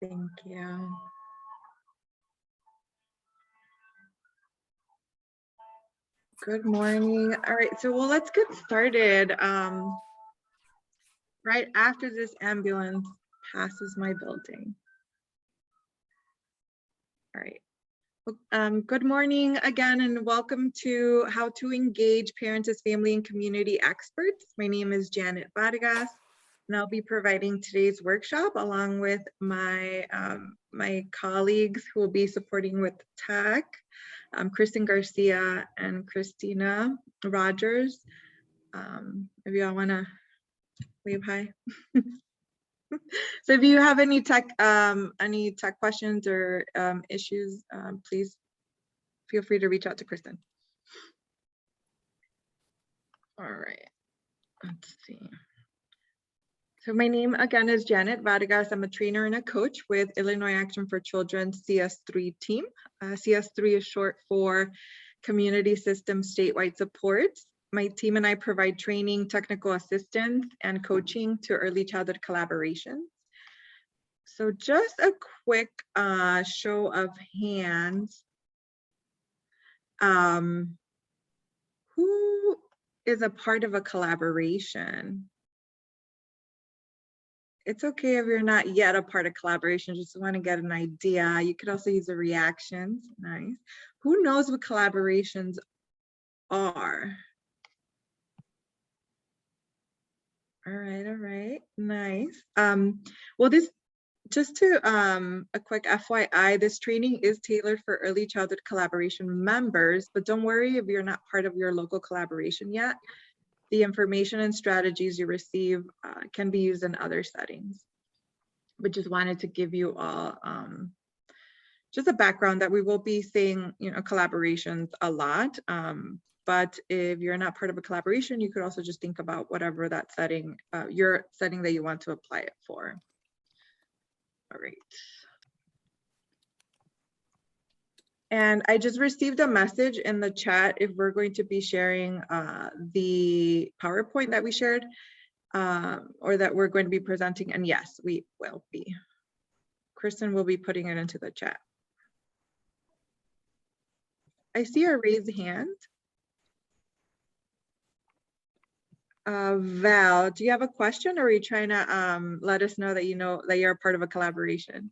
Thank you. Good morning. All right, so let's get started. Right after this ambulance passes my building. All right. Good morning again, and welcome to How to Engage Parents as Family and Community Experts. My name is Janet Vargas, and I'll be providing today's workshop along with my colleagues who will be supporting with tech, Kristen Garcia and Christina Rogers. If y'all want to wave hi. So if you have any tech questions or issues, please feel free to reach out to Kristen. All right, let's see. So my name again is Janet Vargas. I'm a trainer and a coach with Illinois Action for Children CS3 team. CS3 is short for Community System Statewide Supports. My team and I provide training, technical assistance, and coaching to early childhood collaborations. So just a quick show of hands. Who is a part of a collaboration? It's okay if you're not yet a part of collaboration, just want to get an idea. You could also use the reactions. Nice. Who knows what collaborations are? All right, nice. Well, this just to a quick FYI, this training is tailored for early childhood collaboration members, but don't worry if you're not part of your local collaboration yet. The information and strategies you receive can be used in other settings. But just wanted to give you all just a background that we will be saying, collaborations a lot. But if you're not part of a collaboration, you could also just think about whatever that setting, your setting that you want to apply it for. All right. And I just received a message in the chat if we're going to be sharing the PowerPoint that we shared or that we're going to be presenting. And yes, we will be. Kristen will be putting it into the chat. I see a raised hand. Val, do you have a question, or are you trying to let us know that that you're a part of a collaboration?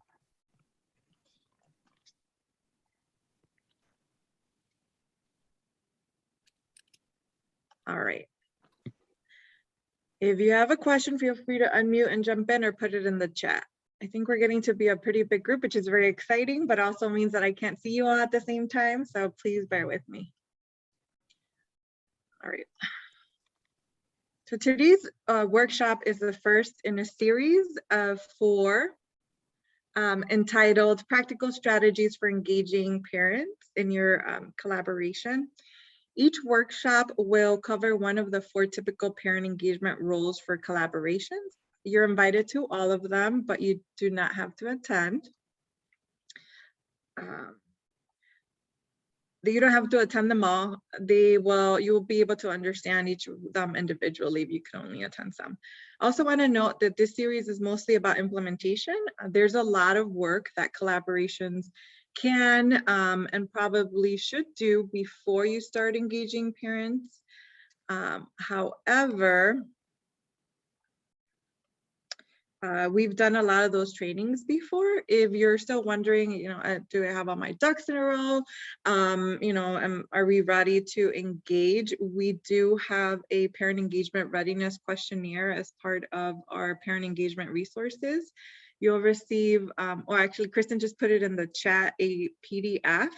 All right. If you have a question, feel free to unmute and jump in or put it in the chat. I think we're getting to be a pretty big group, which is very exciting, but also means that I can't see you all at the same time. So please bear with me. All right. So today's workshop is the first in a series of 4 entitled Practical Strategies for Engaging Parents in Your Collaboration. Each workshop will cover one of the 4 typical parent engagement roles for collaborations. You're invited to all of them, but you do not have to attend. You don't have to attend them all. You will be able to understand each of them individually if you can only attend some. I also want to note that this series is mostly about implementation. There's a lot of work that collaborations can and probably should do before you start engaging parents. However, we've done a lot of those trainings before. If you're still wondering, do I have all my ducks in a row? Are we ready to engage? We do have a parent engagement readiness questionnaire as part of our parent engagement resources. You'll receive, or actually Kristen just put it in the chat, a PDF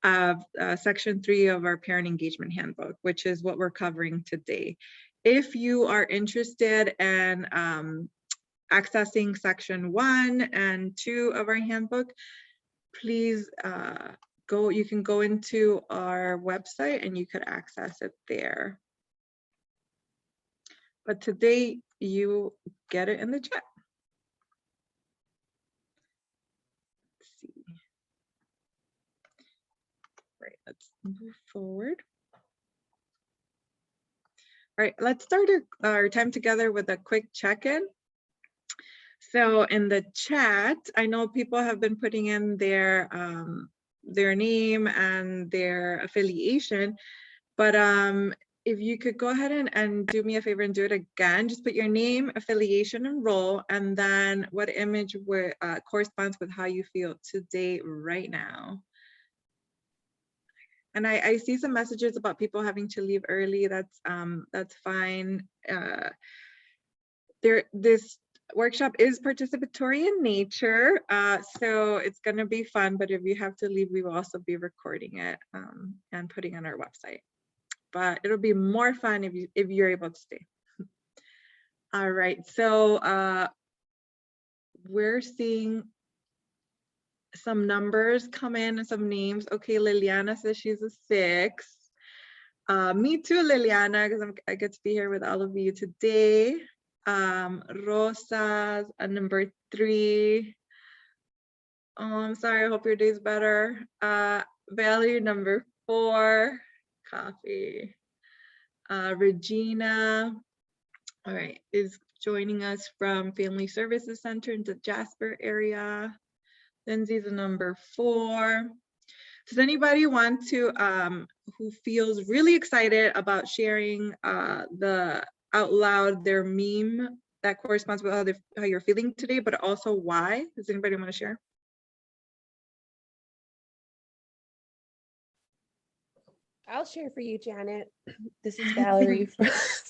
of section 3 of our parent engagement handbook, which is what we're covering today. If you are interested in accessing section 1 and 2 of our handbook, please you can go into our website and you could access it there. But today you get it in the chat. Let's see. Right, let's move forward. All right, let's start our time together with a quick check-in. So in the chat, I know people have been putting in their name and their affiliation, but if you could go ahead and do me a favor and do it again, just put your name, affiliation, and role, and then what image corresponds with how you feel today, right now. And I see some messages about people having to leave early. That's fine. This workshop is participatory in nature, so it's going to be fun. But if you have to leave, we will also be recording it and putting on our website. But it'll be more fun if you're able to stay. All right, so we're seeing some numbers come in and some names. Okay, Liliana says she's a 6. Me too, Liliana, because I get to be here with all of you today. Rosa's a number 3. Oh, I'm sorry, I hope your day's better. Valerie, number 4. Coffee. Regina, all right, is joining us from Family Services Center in the Jasper area. Lindsay's a number 4. Does anybody want to, who feels really excited about sharing out loud their meme that corresponds with how you're feeling today, but also why? Does anybody want to share? I'll share for you, Janet. This is Valerie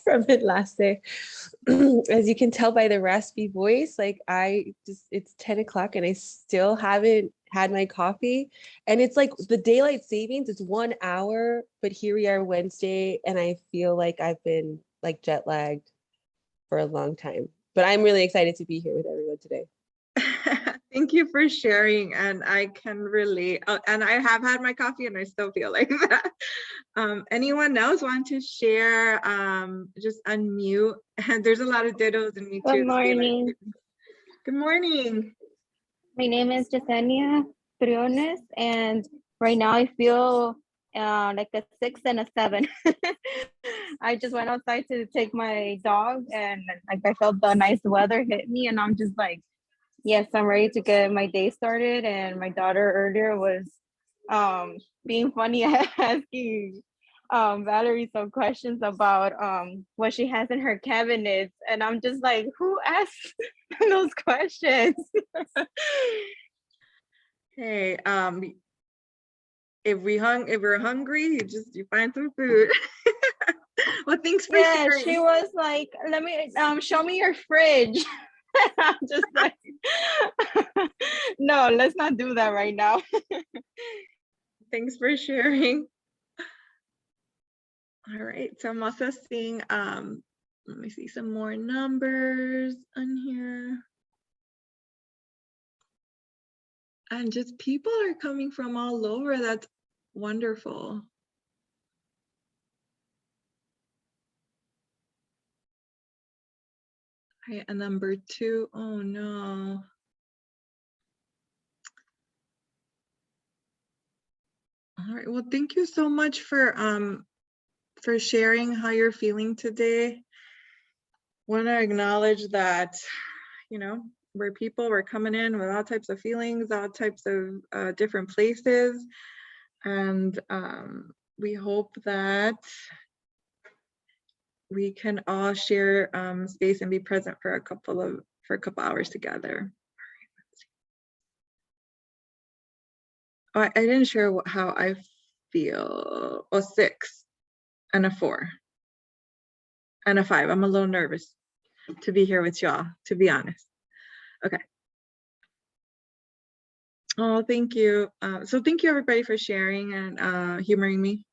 from Midlasse. As you can tell by the raspy voice, like it's 10 o'clock and I still haven't had my coffee. And it's like the daylight savings, it's 1 hour, but here we are Wednesday and I feel like I've been like jet lagged for a long time. But I'm really excited to be here with everyone today. Thank you for sharing, and I can relate. And I have had my coffee and I still feel like that. Anyone else want to share? Just unmute. And there's a lot of dittos in me too. Good morning. Good morning. My name is Yesenia Briones, and right now I feel like a 6 and a 7. I just went outside to take my dog, and like I felt the nice weather hit me, and I'm just like, yes, I'm ready to get my day started. And my daughter earlier was being funny, asking Valerie some questions about what she has in her cabinets, and I'm just like, who asked those questions? Hey, if we're hungry, you find some food. Well, thanks for sharing. She was like, let me show me your fridge. I'm just like, no, let's not do that right now. Thanks for sharing. All right, so I'm also seeing, let me see some more numbers on here. And just people are coming from all over. That's wonderful. All right, and number 2, oh no. All right, well, thank you so much for sharing how you're feeling today. Want to acknowledge that, you know, we're coming in with all types of feelings, all types of different places, and we hope that we can all share space and be present for a couple hours together. Oh, I didn't share how I feel. Oh, 6 and a 4 and a 5. I'm a little nervous to be here with y'all, to be honest. Okay. Oh, thank you. So thank you everybody for sharing and humoring me.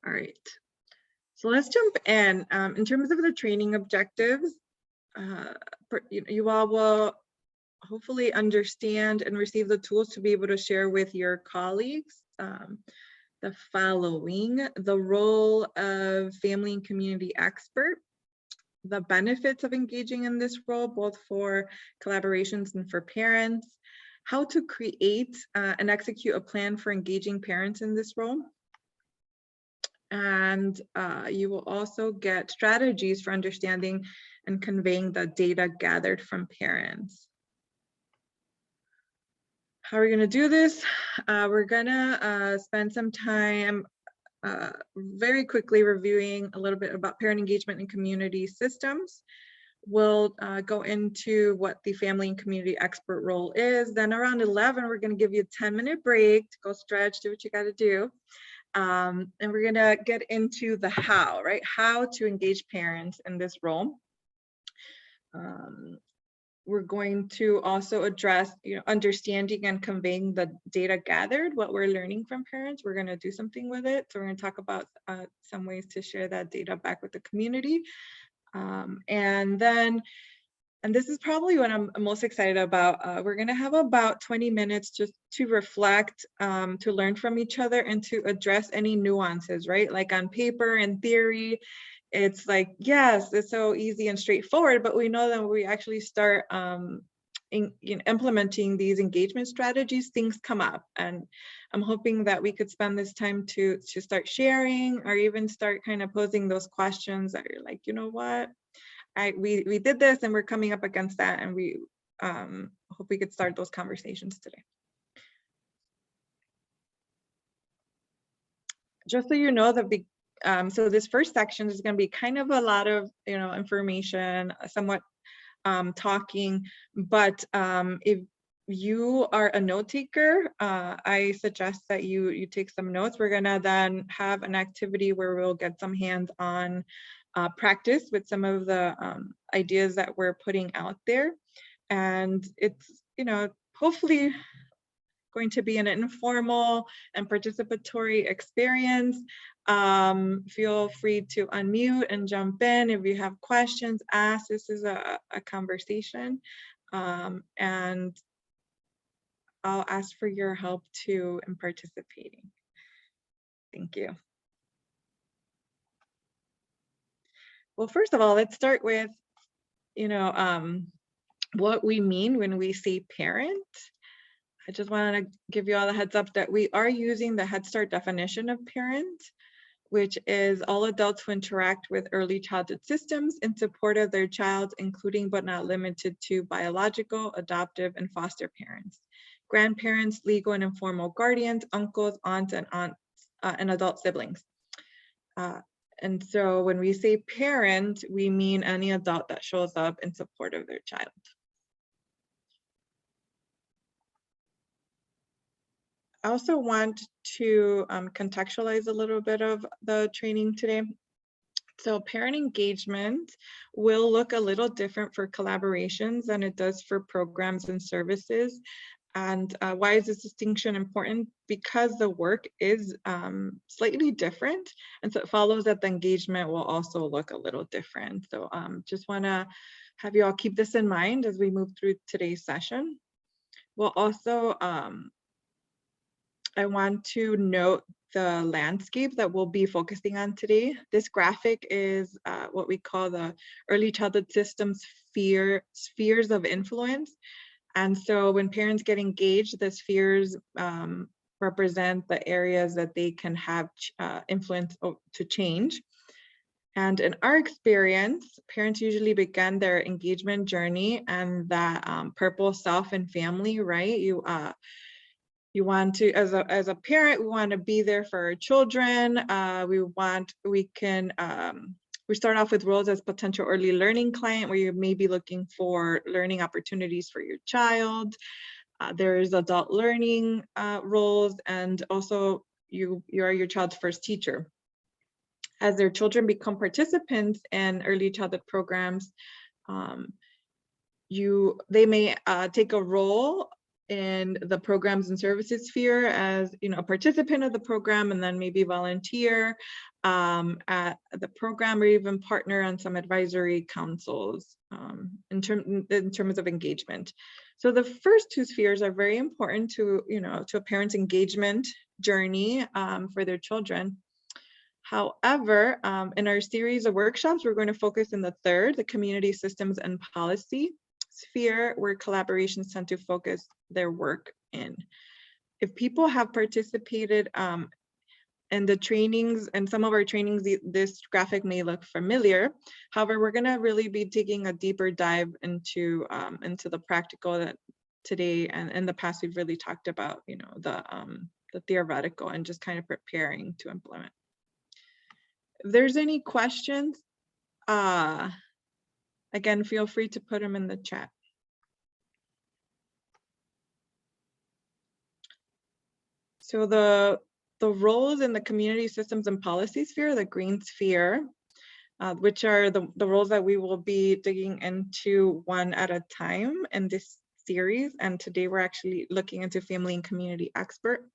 All right. So let's jump in. In terms of the training objectives, you all will hopefully understand and receive the tools to be able to share with your colleagues the following: the role of family and community expert, the benefits of engaging in this role, both for collaborations and for parents, how to create and execute a plan for engaging parents in this role, And you will also get strategies for understanding and conveying the data gathered from parents. How are we going to do this? We're going to spend some time very quickly reviewing a little bit about parent engagement and community systems. We'll go into what the family and community expert role is. Then around 11, we're going to give you a 10-minute break to go stretch, do what you got to do. And we're going to get into the how, right? How to engage parents in this role. We're going to also address, understanding and conveying the data gathered, what we're learning from parents. We're going to do something with it. So we're going to talk about some ways to share that data back with the community. And this is probably what I'm most excited about. We're going to have about 20 minutes just to reflect, to learn from each other, and to address any nuances, right? Like on paper and theory, it's like, yes, it's so easy and straightforward, but we know that when we actually start implementing these engagement strategies, things come up. And I'm hoping that we could spend this time to start sharing, or even start kind of posing those questions that you're like, you know what? We did this and we're coming up against that, and we hope we could start those conversations today. Just so you know, so this first section is going to be kind of a lot of information, somewhat talking, but if you are a note taker, I suggest that you take some notes. We're going to then have an activity where we'll get some hands-on practice with some of the ideas that we're putting out there. And it's, hopefully going to be an informal and participatory experience. Feel free to unmute and jump in. If you have questions, ask. This is a conversation. And I'll ask for your help too in participating. Thank you. Well, first of all, let's start with, what we mean when we say parent. I just want to give you all a heads up that we are using the Head Start definition of parent, which is all adults who interact with early childhood systems in support of their child, including but not limited to biological, adoptive, and foster parents, grandparents, legal and informal guardians, uncles, aunts, and adult siblings. And so when we say parent, we mean any adult that shows up in support of their child. I also want to contextualize a little bit of the training today. So parent engagement will look a little different for collaborations than it does for programs and services. And why is this distinction important? Because the work is slightly different. And so it follows that the engagement will also look a little different. So just wanna have you all keep this in mind as we move through today's session. We'll also, I want to note the landscape that we'll be focusing on today. This graphic is what we call the early childhood systems spheres of influence. And so when parents get engaged, the spheres represent the areas that they can have influence to change. And in our experience, parents usually begin their engagement journey and that purple self and family, right? You want to, as a parent, we want to be there for our children. We start off with roles as potential early learning client, where you may be looking for learning opportunities for your child. There's adult learning roles, and also you are your child's first teacher. As their children become participants in early childhood programs, they may take a role in the programs and services sphere as a participant of the program, and then maybe volunteer at the program, or even partner on some advisory councils in terms of engagement. So the first two spheres are very important to a parent's engagement journey for their children. However, in our series of workshops, we're going to focus in the third, the community systems and policy sphere, where collaborations tend to focus their work in. If people have participated And the trainings and some of our trainings, this graphic may look familiar. However, we're going to really be taking a deeper dive into the practical that today and in the past we've really talked about, you know, the theoretical and just kind of preparing to implement. If there's any questions, again, feel free to put them in the chat. So the roles in the community systems and policy sphere, the green sphere, which are the roles that we will be digging into one at a time in this series. And today we're actually looking into family and community expert.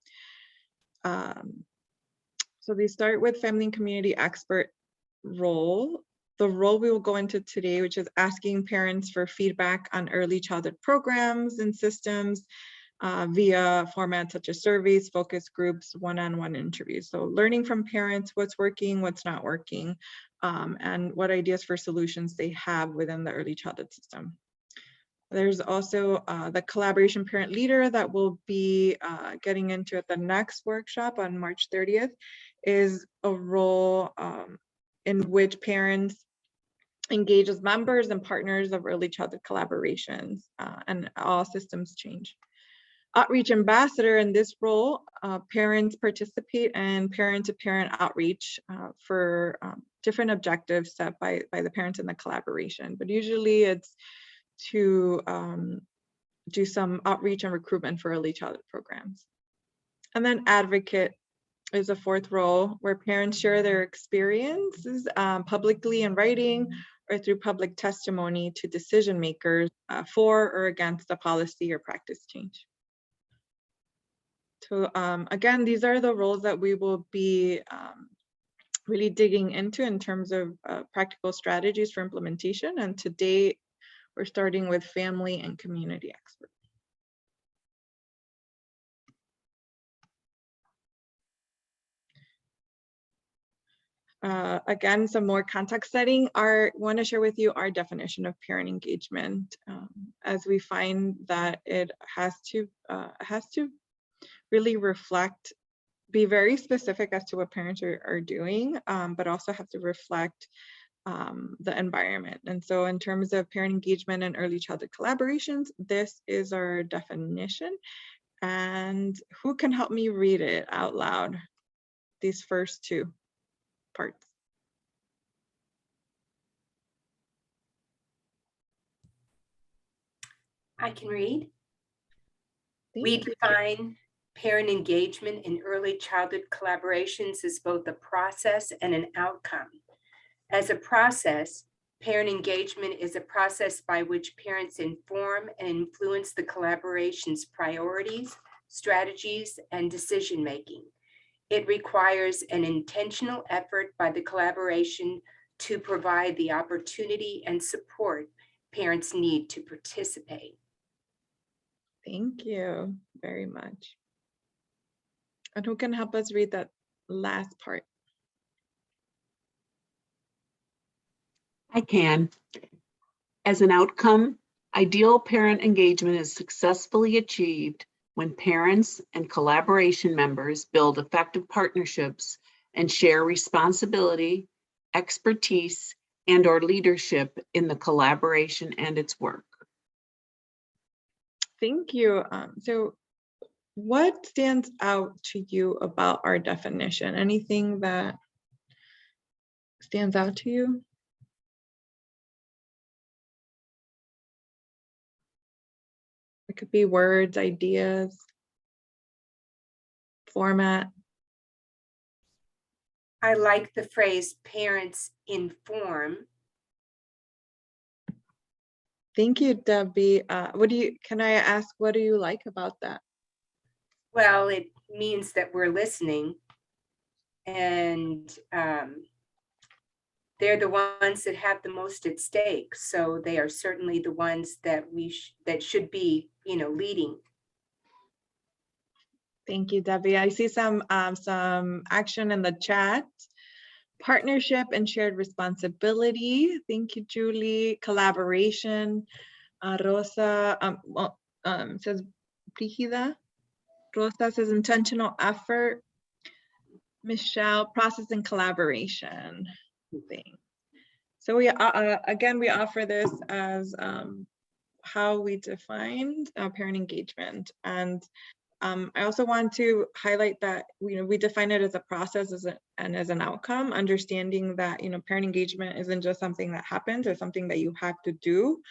So they start with family and community expert role. The role we will go into today, which is asking parents for feedback on early childhood programs and systems, via formats such as surveys, focus groups, one-on-one interviews. So learning from parents what's working, what's not working, and what ideas for solutions they have within the early childhood system. There's also the collaboration parent leader that we'll be getting into at the next workshop on March 30th, is a role in which parents engage as members and partners of early childhood collaborations, and all systems change. Outreach ambassador, in this role, parents participate in parent-to-parent outreach for different objectives set by the parents in the collaboration, but usually it's to do some outreach and recruitment for early childhood programs. And then advocate is a fourth role where parents share their experiences publicly in writing or through public testimony to decision makers for or against a policy or practice change. So again, these are the roles that we will be really digging into in terms of practical strategies for implementation. And today we're starting with family and community experts. Again, some more context setting. Want to share with you our definition of parent engagement, as we find that it has to really reflect, be very specific as to what parents are doing, but also have to reflect the environment. And so in terms of parent engagement and early childhood collaborations, this is our definition. And who can help me read it out loud? These first two parts. I can read. Thank We you. define parent engagement in early childhood collaborations as both a process and an outcome. As a process, parent engagement is a process by which parents inform and influence the collaboration's priorities, strategies, and decision-making. It requires an intentional effort by the collaboration to provide the opportunity and support parents need to participate. Thank you very much. And who can help us read that last part? I can. As an outcome, ideal parent engagement is successfully achieved when parents and collaboration members build effective partnerships and share responsibility, expertise, and/or leadership in the collaboration and its work. Thank you. So what stands out to you about our definition? Anything that stands out to you? It could be words, ideas, format. I like the phrase parents inform. Thank you, Debbie. Can I ask, what do you like about that? Well, it means that we're listening, and they're the ones that have the most at stake. So they are certainly the ones that that should be, leading. Thank you, Debbie. I see some action in the chat. Partnership and shared responsibility. Thank you, Julie. Collaboration. Rosa says Brigida. Rosa says intentional effort. Michelle, process and collaboration thing. So we again, we offer this as how we defined parent engagement. And I also want to highlight that we define it as a process and as an outcome, understanding that parent engagement isn't just something that happens or something that you have to do,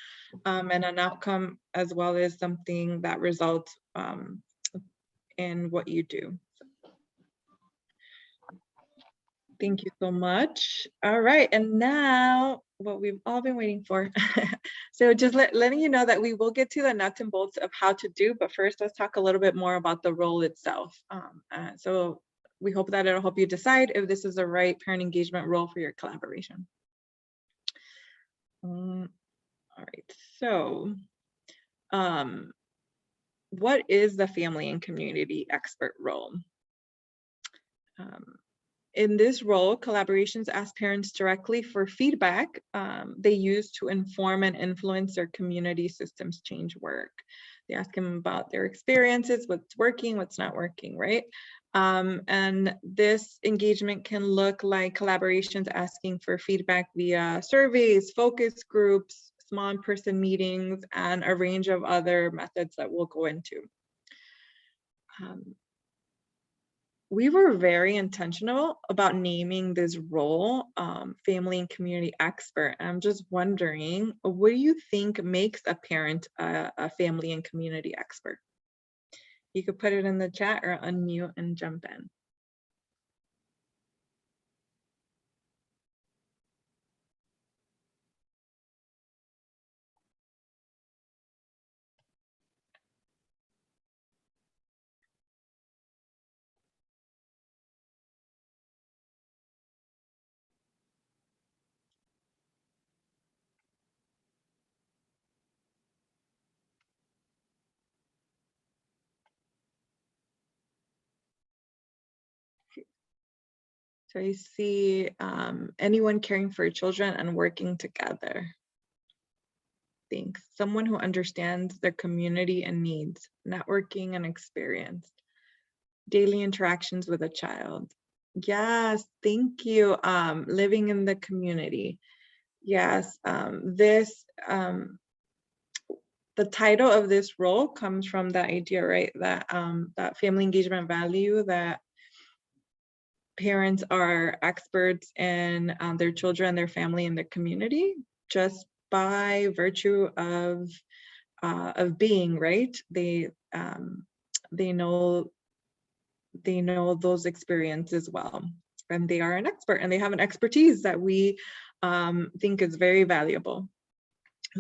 and an outcome as well as something that results in what you do. Thank you so much. All right, and now what we've all been waiting for. So just letting you know that we will get to the nuts and bolts of how to do, but first let's talk a little bit more about the role itself. So we hope that it'll help you decide if this is the right parent engagement role for your collaboration. All right, so what is the family and community expert role? In this role, collaborations ask parents directly for feedback they use to inform and influence their community systems change work. They ask them about their experiences, what's working, what's not working, right? And this engagement can look like collaborations asking for feedback via surveys, focus groups, small in-person meetings, and a range of other methods that we'll go into. We were very intentional about naming this role, family and community expert. And I'm just wondering, what do you think makes a parent a family and community expert? You could put it in the chat or unmute and jump in. So you see anyone caring for children and working together. Thanks. Someone who understands their community and needs, networking and experience, daily interactions with a child. Yes, thank you. Living in the community. Yes, the title of this role comes from the idea, right? That that family engagement value, that parents are experts in their children, their family, and their community, just by virtue of being, right? They know those experiences well, and they are an expert, and they have an expertise that we think is very valuable.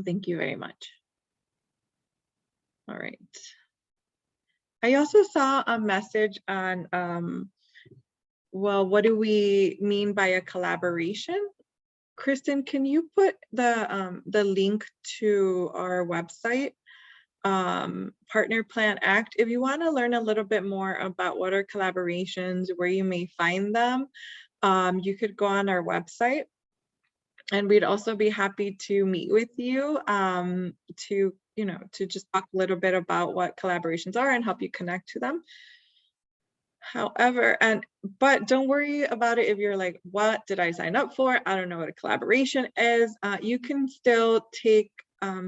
Thank you very much. All right. I also saw a message on well, what do we mean by a collaboration? Kristen, can you put the link to our website, Partner Plan Act? If you want to learn a little bit more about what are collaborations, where you may find them, you could go on our website, and we'd also be happy to meet with you to just talk a little bit about what collaborations are and help you connect to them. However, but don't worry about it if you're like, what did I sign up for? I don't know what a collaboration is. You can still take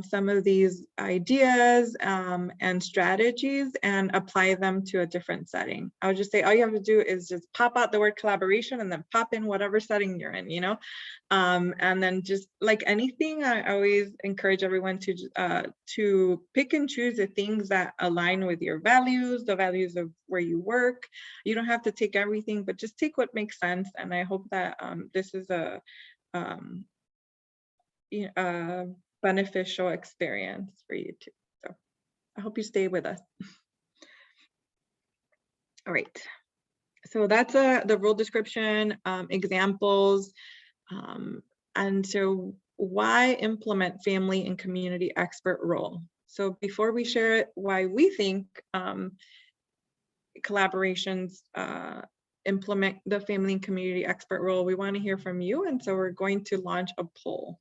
some of these ideas and strategies and apply them to a different setting. I would just say all you have to do is just pop out the word collaboration and then pop in whatever setting you're in, and then just like anything, I always encourage everyone to pick and choose the things that align with your values, the values of where you work. You don't have to take everything, but just take what makes sense. And I hope that this is a beneficial experience for you too. So I hope you stay with us. All right. So that's the role description, examples. And so why implement family and community expert role? So before we share it, why we think collaborations implement the family and community expert role, we want to hear from you. And so we're going to launch a poll.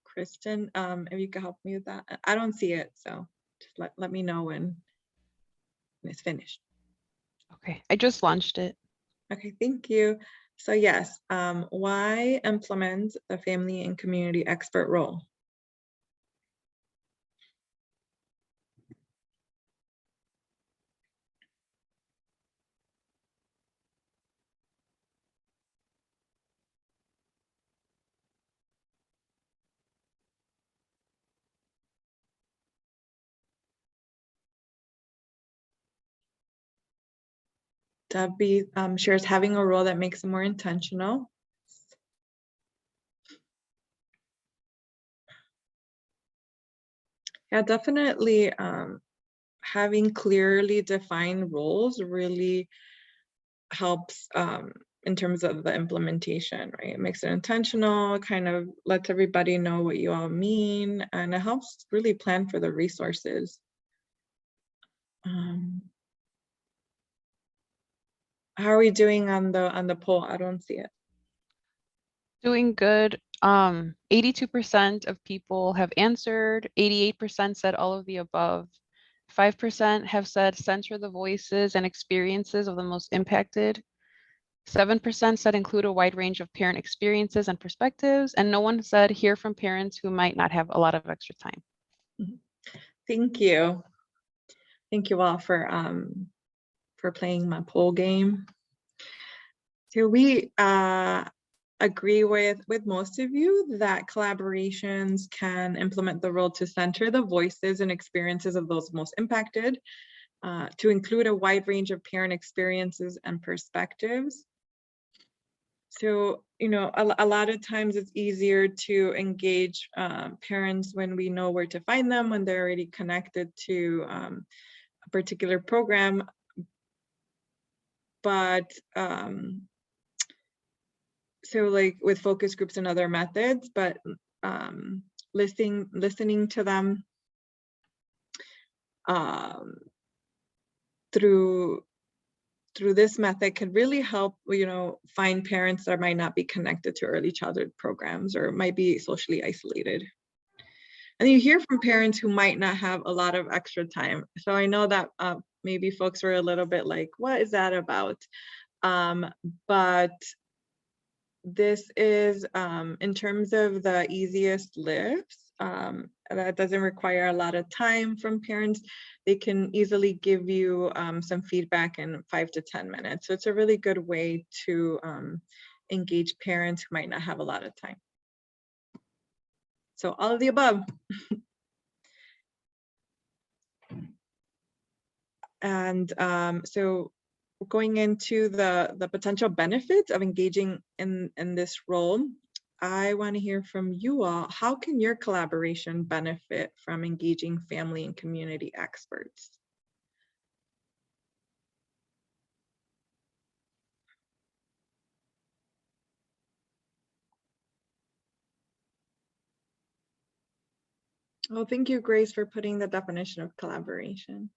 Kristen, if you could help me with that. I don't see it, so just let me know when it's finished. Okay, I just launched it. Okay, thank you. So yes, why implement the family and community expert role? Debbie shares having a role that makes them more intentional. Yeah, definitely having clearly defined roles really helps in terms of the implementation, right? It makes it intentional, kind of lets everybody know what you all mean, and it helps really plan for the resources. How are we doing on the poll? I don't see it. Doing good. 82% of people have answered, 88% said all of the above. 5% have said center the voices and experiences of the most impacted. 7% said include a wide range of parent experiences and perspectives, and no one said hear from parents who might not have a lot of extra time. Thank you. Thank you all for playing my poll game. So we agree with most of you that collaborations can implement the role to center the voices and experiences of those most impacted, to include a wide range of parent experiences and perspectives. So, you know, a lot of times it's easier to engage parents when we know where to find them, when they're already connected to a particular program. But so like with focus groups and other methods, but listening to them through this method can really help, you know, find parents that might not be connected to early childhood programs or might be socially isolated. And you hear from parents who might not have a lot of extra time. So I know that maybe folks were a little bit like, what is that about? But this is in terms of the easiest lifts that doesn't require a lot of time from parents. They can easily give you some feedback in 5 to 10 minutes. So it's a really good way to engage parents who might not have a lot of time. So all of the above. And so going into the potential benefits of engaging in this role, I want to hear from you all. How can your collaboration benefit from engaging family and community experts? Well, thank you, Grace, for putting the definition of collaboration.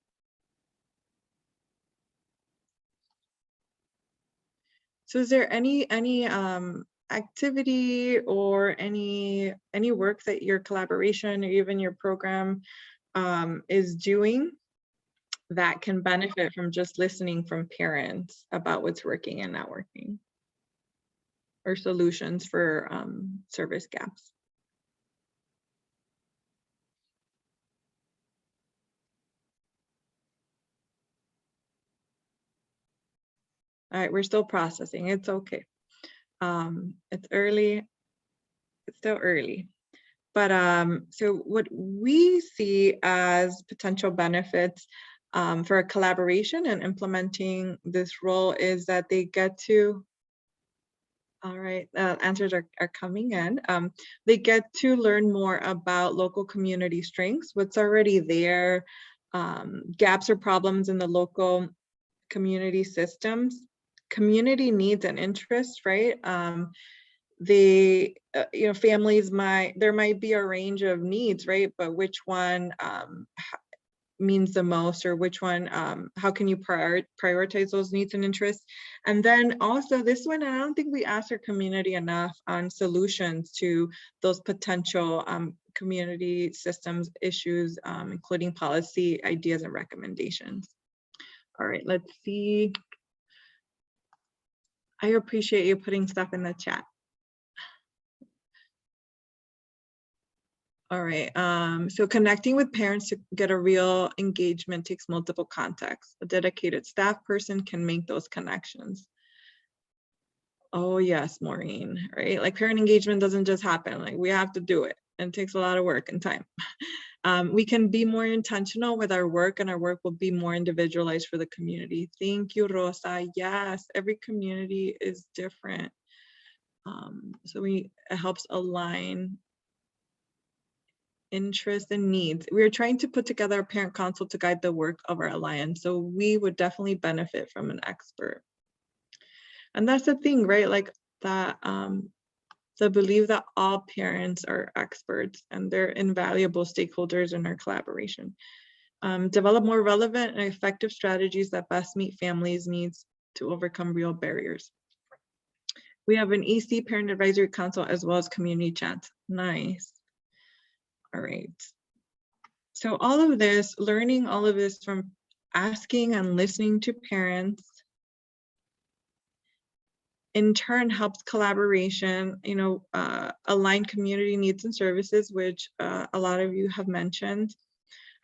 So is there any activity or any work that your collaboration or even your program is doing that can benefit from just listening from parents about what's working and not working, or solutions for service gaps? All right, we're still processing. It's okay. It's early. It's still early. But so what we see as potential benefits for a collaboration and implementing this role is that they get to, all right, answers are coming in. They get to learn more about local community strengths, what's already there, gaps or problems in the local community systems, community needs and interests, right? They, you know, families there might be a range of needs, right? But which one means the most, or which one, how can you prioritize those needs and interests? And then also this one, I don't think we ask our community enough on solutions to those potential community systems issues, including policy ideas and recommendations. All right, let's see. I appreciate you putting stuff in the chat. All right, so connecting with parents to get a real engagement takes multiple contacts. A dedicated staff person can make those connections. Oh yes, Maureen, right? Like parent engagement doesn't just happen, like we have to do it, and it takes a lot of work and time. We can be more intentional with our work, and our work will be more individualized for the community. Thank you, Rosa. Yes, every community is different. So it helps align interests and needs. We are trying to put together a parent council to guide the work of our alliance. So we would definitely benefit from an expert. And that's the thing, right? Like that, the belief that all parents are experts and they're invaluable stakeholders in our collaboration. Develop more relevant and effective strategies that best meet families' needs to overcome real barriers. We have an EC Parent Advisory Council as well as community chats. Nice. All right. So all of this, learning all of this from asking and listening to parents, in turn helps collaboration, align community needs and services, which a lot of you have mentioned.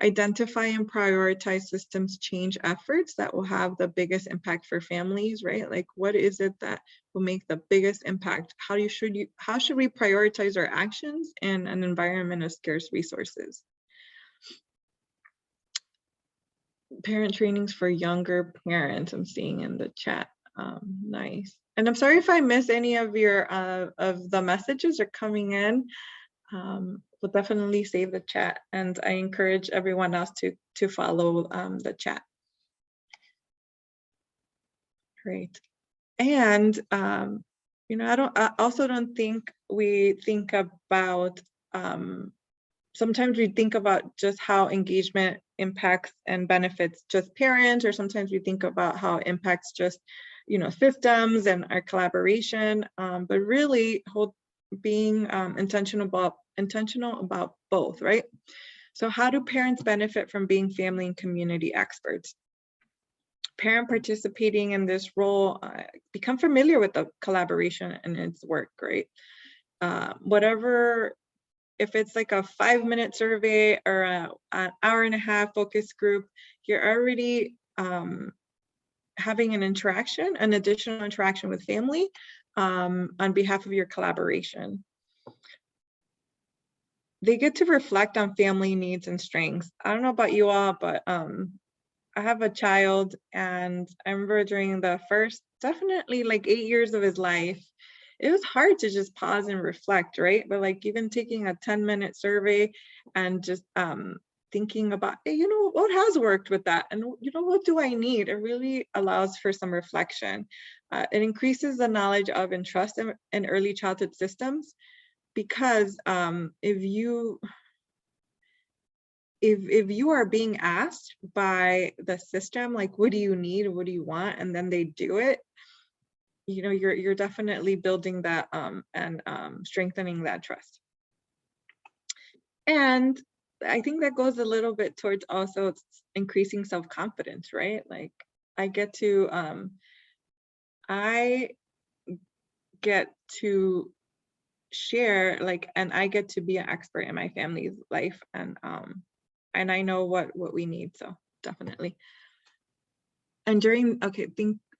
Identify and prioritize systems change efforts that will have the biggest impact for families, right? Like what is it that will make the biggest impact? How should we prioritize our actions in an environment of scarce resources? Parent trainings for younger parents, I'm seeing in the chat. Nice. And I'm sorry if I miss any of your of the messages are coming in. We'll definitely save the chat, and I encourage everyone else to follow the chat. Great. And I also don't think we think about, sometimes we think about just how engagement impacts and benefits just parents, or sometimes we think about how it impacts just systems and our collaboration, but really being intentional about both, right? So how do parents benefit from being family and community experts? Parent participating in this role become familiar with the collaboration and its work, right? Whatever, if it's like a 5-minute survey or an hour and a half focus group, you're already having an additional interaction with family on behalf of your collaboration. They get to reflect on family needs and strengths. I don't know about you all, but I have a child, and I remember during the first, definitely like 8 years of his life, it was hard to just pause and reflect, right? But like even taking a 10-minute survey and just thinking about, hey, what has worked with that? And what do I need? It really allows for some reflection. It increases the knowledge of and trust in early childhood systems, because if you are being asked by the system, like, what do you need? What do you want? And then they do it, you're definitely building that and strengthening that trust. And I think that goes a little bit towards also increasing self-confidence, right? Like I get to share, like, and I get to be an expert in my family's life, and I know what we need, so definitely. And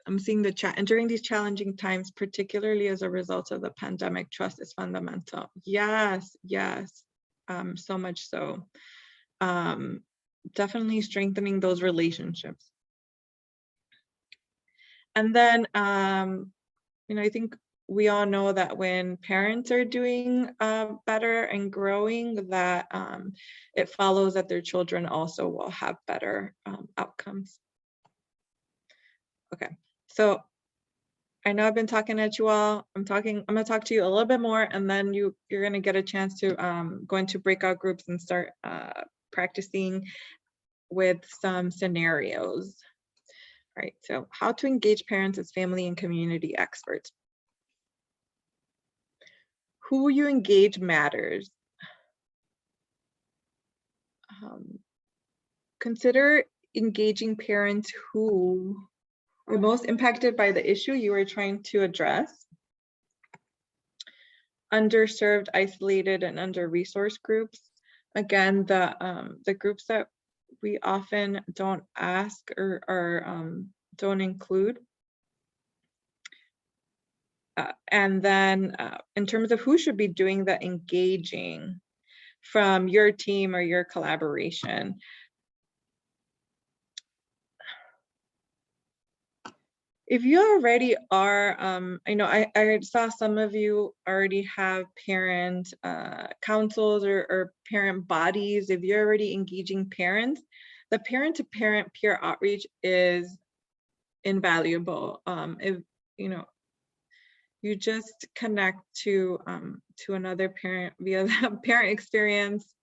I'm seeing the chat. And during these challenging times, particularly as a result of the pandemic, trust is fundamental. Yes, so much so. Definitely strengthening those relationships. And then, I think we all know that when parents are doing better and growing, that it follows that their children also will have better outcomes. Okay, so I know I've been talking at you all. I'm gonna talk to you a little bit more, and then you're gonna get a chance to go into breakout groups and start practicing with some scenarios. All right, so how to engage parents as family and community experts. Who you engage matters. Consider engaging parents who are most impacted by the issue you are trying to address. Underserved, isolated, and under-resourced groups. Again, the groups that we often don't ask or don't include. And then in terms of who should be doing the engaging from your team or your collaboration. If you already are, I know I saw some of you already have parent councils or parent bodies. If you're already engaging parents, the parent-to-parent peer outreach is invaluable. If you just connect to another parent via the parent experience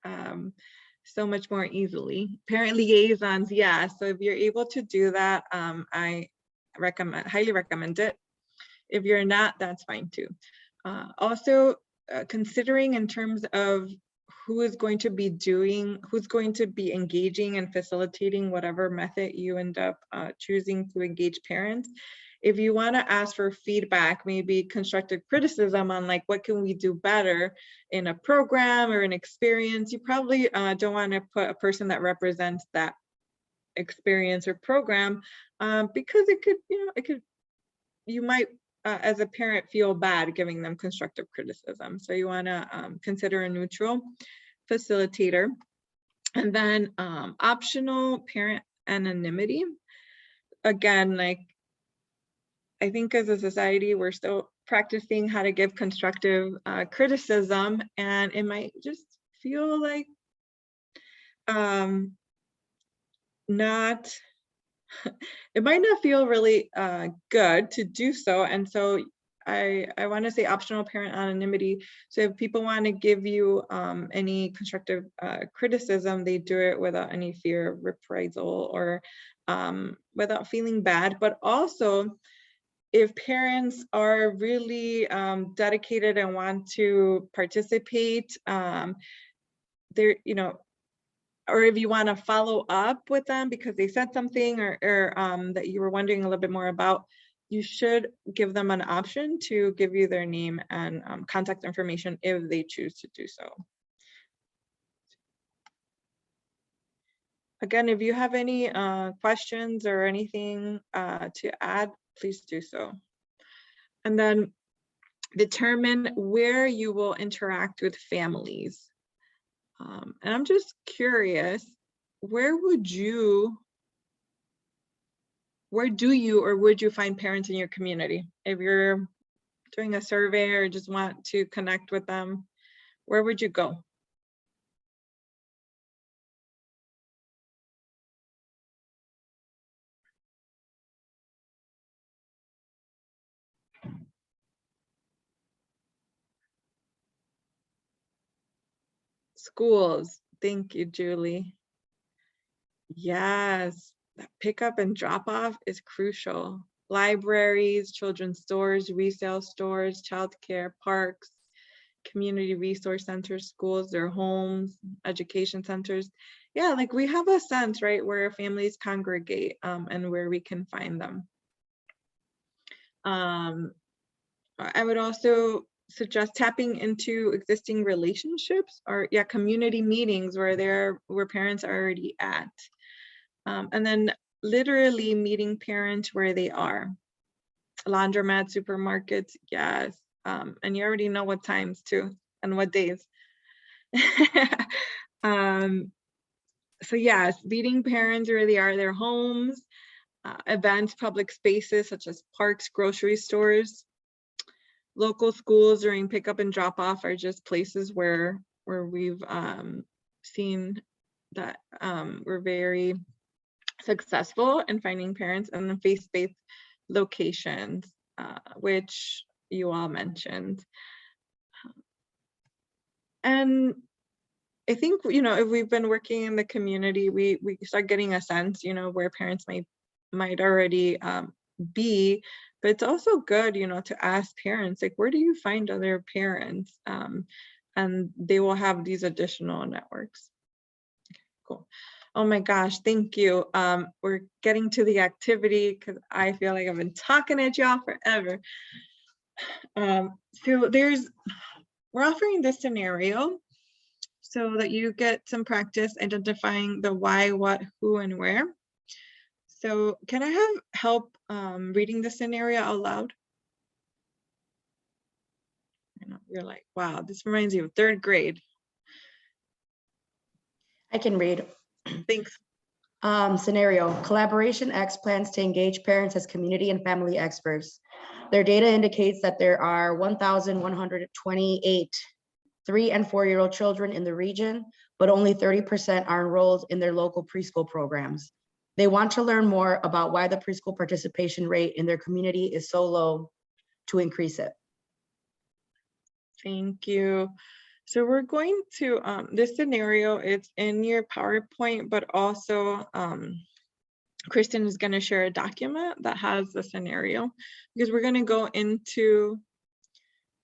so much more easily. Parent liaisons, yeah. So if you're able to do that, I highly recommend it. If you're not, that's fine too. Also, considering in terms of who's going to be engaging and facilitating whatever method you end up choosing to engage parents. If you want to ask for feedback, maybe constructive criticism on like what can we do better in a program or an experience, you probably don't want to put a person that represents that experience or program because you might as a parent feel bad giving them constructive criticism. So you want to consider a neutral facilitator. And then optional parent anonymity. Again, like I think as a society, we're still practicing how to give constructive criticism, and it might just feel like it might not feel really good to do so. And so I want to say optional parent anonymity. So if people want to give you any constructive criticism, they do it without any fear of reprisal or without feeling bad. But also, if parents are really dedicated and want to participate, they're, or if you want to follow up with them because they said something or that you were wondering a little bit more about, you should give them an option to give you their name and contact information if they choose to do so. Again, if you have any questions or anything to add, please do so. And then determine where you will interact with families. And I'm just curious, where do you or would you find parents in your community? If you're doing a survey or just want to connect with them, where would you go? Schools. Thank you, Julie. Yes, that pickup and drop off is crucial. Libraries, children's stores, resale stores, childcare, parks, community resource centers, schools, their homes, education centers. Yeah, like we have a sense, right, where families congregate and where we can find them. I would also suggest tapping into existing relationships or community meetings where parents are already at. And then literally meeting parents where they are. Laundromat, supermarkets, yes. And you already know what times too and what days. So yes, meeting parents where they are, their homes, events, public spaces such as parks, grocery stores. Local schools during pickup and drop off are just places where we've seen that we're very successful in finding parents, and then face-to-face locations, which you all mentioned. And I think, if we've been working in the community, we start getting a sense, where parents might already be, but it's also good, to ask parents, like, where do you find other parents? And they will have these additional networks. Cool. Oh my gosh, thank you. We're getting to the activity because I feel like I've been talking at y'all forever. So we're offering this scenario so that you get some practice identifying the why, what, who, and where. So can I have help reading the scenario out loud? I know, you're like, wow, this reminds you of 3rd grade. I can read. Thanks. Scenario, Collaboration X plans to engage parents as community and family experts. Their data indicates that there are 1,128 3 and 4-year-old children in the region, but only 30% are enrolled in their local preschool programs. They want to learn more about why the preschool participation rate in their community is so low to increase it. Thank you. So we're going to, this scenario, it's in your PowerPoint, but also Kristen is going to share a document that has the scenario because we're going to go into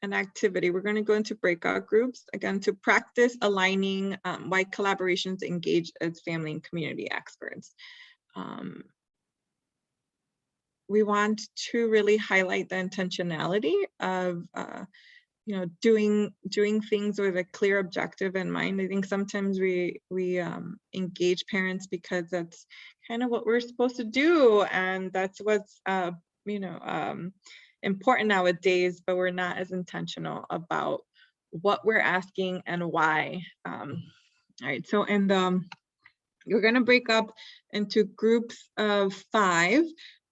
an activity. We're going to go into breakout groups, again, to practice aligning why collaborations engage as family and community experts. We want to really highlight the intentionality of doing things with a clear objective in mind. I think sometimes we engage parents because that's kind of what we're supposed to do, and that's what's important nowadays, but we're not as intentional about what we're asking and why. All right, so you're going to break up into groups of 5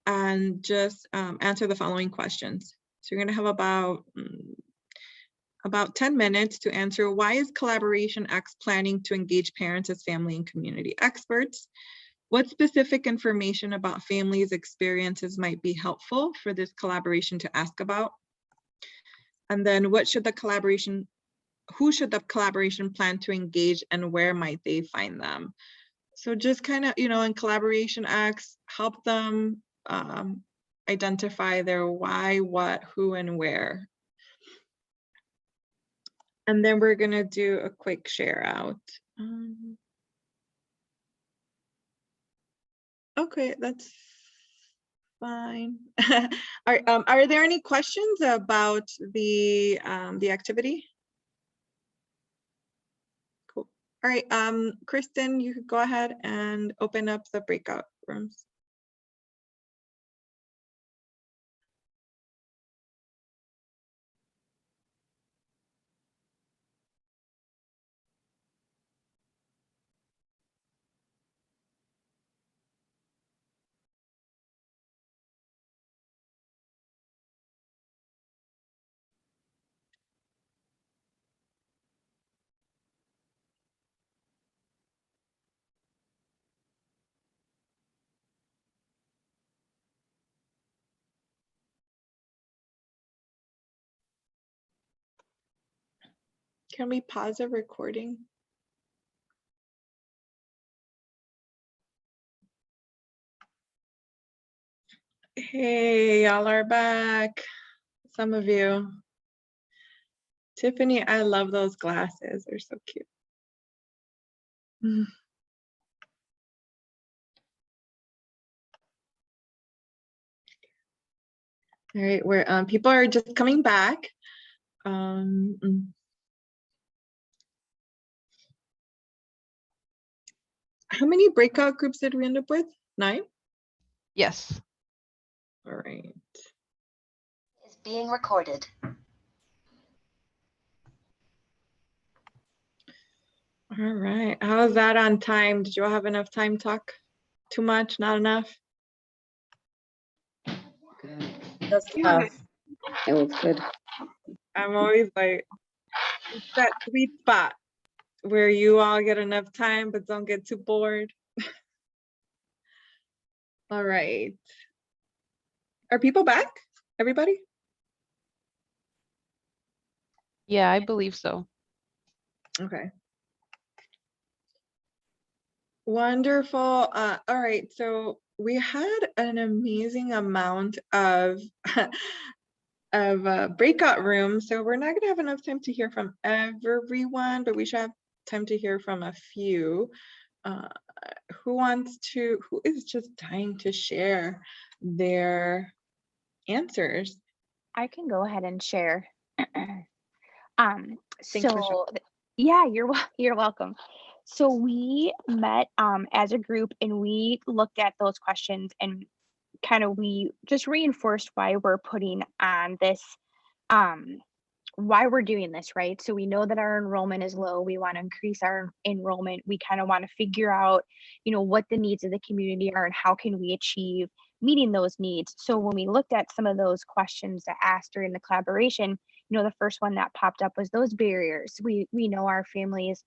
and just answer the following questions. So you're going to have about 10 minutes to answer, why is Collaboration X planning to engage parents as family and community experts? What specific information about families' experiences might be helpful for this collaboration to ask about? And then who should the collaboration plan to engage, and where might they find them? So just kind of, in Collaboration X, help them identify their why, what, who, and where. And then we're gonna do a quick share out. Okay, that's fine. Are there any questions about the activity? Cool. All right, Kristen, you could go ahead and open up the breakout rooms. Can we pause the recording? Hey, y'all are back. Some of you. Tiffany, I love those glasses. They're so cute. All right, where people are just coming back. How many breakout groups did we end up with? 9? Yes. All right. Is being recorded. All right. How's that on time? Did you all have enough time to talk? Too much? Not enough? That's Yeah. It was good. I'm always like, it's that sweet spot where you all get enough time but don't get too bored. All right. Are people back? Everybody? Yeah, I believe so. Okay. Wonderful. All right. So we had an amazing amount of breakout rooms. So we're not gonna have enough time to hear from everyone, but we should have time to hear from a few. who is just dying to share their answers? I can go ahead and share. Thanks, Michelle. Yeah, you're welcome. So we met as a group and we looked at those questions and kind of we just reinforced why we're putting on this um why we're doing this, right? So we know that our enrollment is low. We want to increase our enrollment. We kind of want to figure out, what the needs of the community are and how can we achieve meeting those needs. So when we looked at some of those questions that asked during the collaboration, the first one that popped up was those barriers. We know our families,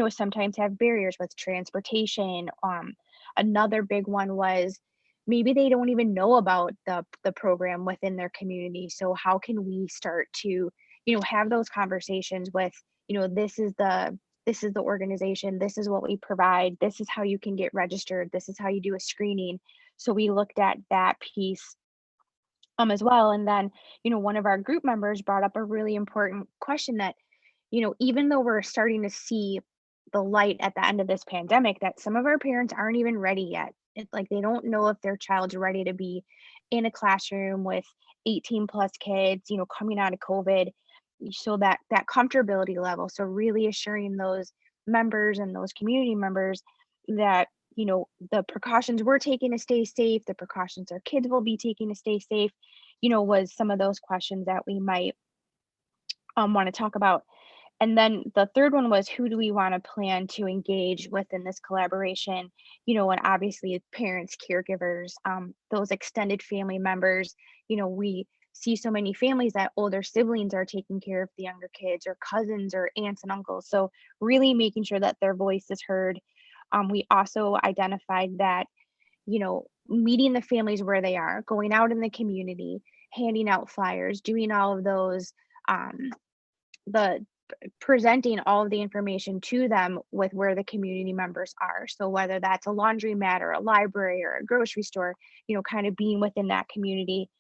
sometimes have barriers with transportation. Another big one was maybe they don't even know about the program within their community. So how can we start to have those conversations with, this is the organization, this is what we provide, this is how you can get registered, this is how you do a screening. So we looked at that piece as well. And then, one of our group members brought up a really important question that, even though we're starting to see the light at the end of this pandemic, that some of our parents aren't even ready yet. It's like they don't know if their child's ready to be in a classroom with 18 plus kids, coming out of COVID. So that comfortability level. So really assuring those members and those community members that, the precautions we're taking to stay safe, the precautions our kids will be taking to stay safe, was some of those questions that we might want to talk about. And then the third one was, who do we want to plan to engage within this collaboration? And obviously parents, caregivers, those extended family members. We see so many families that older siblings are taking care of the younger kids, or cousins or aunts and uncles. So really making sure that their voice is heard. We also identified that, meeting the families where they are, going out in the community, handing out flyers, doing all of those, the presenting all of the information to them with where the community members are. So whether that's a laundromat or a library or a grocery store, kind of being within that community.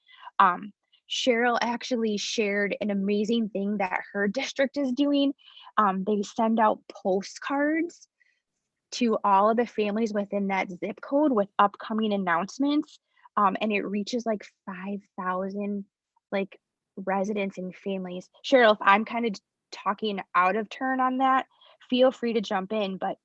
Cheryl actually shared an amazing thing that her district is doing. They send out postcards to all of the families within that zip code with upcoming announcements. And it reaches like 5,000 like residents and families. Cheryl, if I'm kind of talking out of turn on that, feel free to jump in. But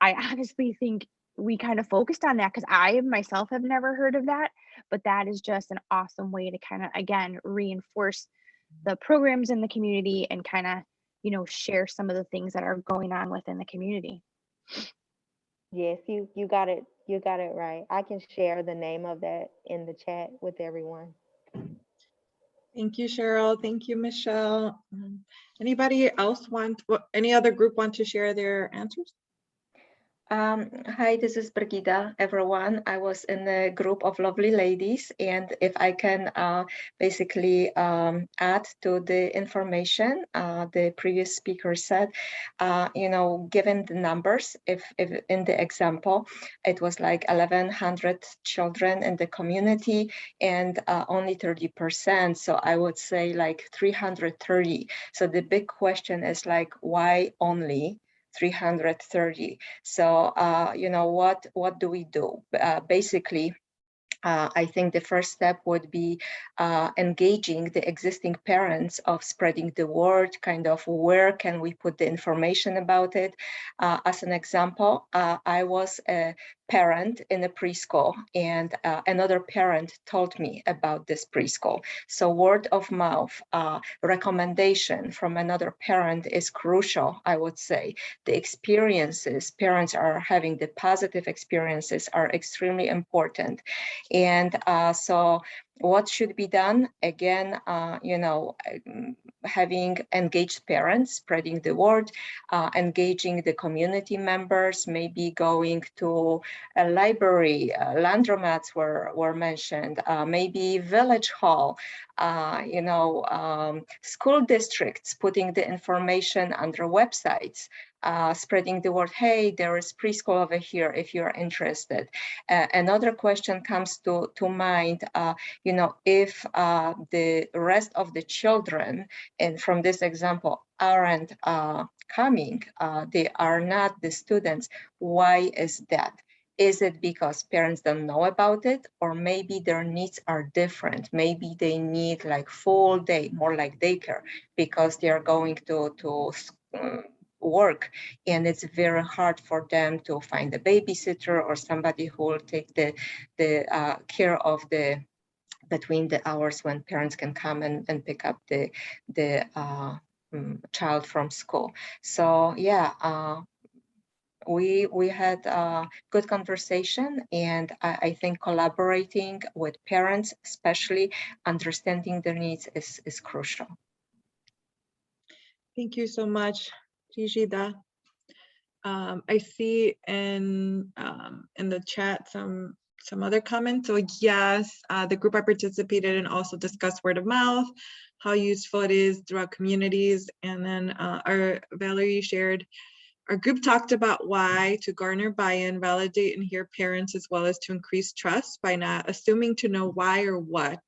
I honestly think we kind of focused on that because I myself have never heard of that. But that is just an awesome way to kind of, again, reinforce the programs in the community and kind of, share some of the things that are going on within the community. Yes, you got it. You got it right. I can share the name of that in the chat with everyone. Thank you, Cheryl. Thank you, Michelle. Anybody else any other group want to share their answers? Hi, this is Brigida, everyone. I was in a group of lovely ladies, and if I can basically add to the information the previous speaker said, given the numbers, if in the example, it was like 1,100 children in the community and only 30%. So I would say like 330. So the big question is like, why only 330? So, what do we do? Basically, I think the first step would be engaging the existing parents of spreading the word, kind of where can we put the information about it. As an example, I was a parent in a preschool and another parent told me about this preschool. So word of mouth, recommendation from another parent is crucial, I would say. The experiences parents are having, the positive experiences are extremely important. And so what should be done? Again, having engaged parents, spreading the word, engaging the community members, maybe going to a library, laundromats were mentioned, maybe village hall, school districts, putting the information under websites, spreading the word, hey, there is preschool over here if you're interested. Another question comes to mind, if the rest of the children, and from this example, aren't coming, they are not the students. Why is that? Is it because parents don't know about it, or maybe their needs are different? Maybe they need like full day, more like daycare, because they are going to work, and it's very hard for them to find a babysitter or somebody who will take the care of the between the hours when parents can come and pick up the child from school. So yeah, we had a good conversation, and I think collaborating with parents, especially understanding their needs, is crucial. Thank you so much, Gigida. I see in the chat some other comments. So yes, the group I participated in also discussed word of mouth, how useful it is throughout communities. And then our Valerie shared, our group talked about why to garner buy-in, validate and hear parents, as well as to increase trust by not assuming to know why or what.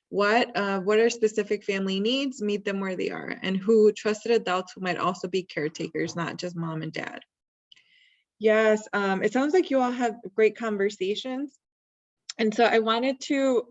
What are specific family needs, meet them where they are, and who trusted adults who might also be caretakers, not just mom and dad. Yes, it sounds like you all have great conversations. And so I wanted to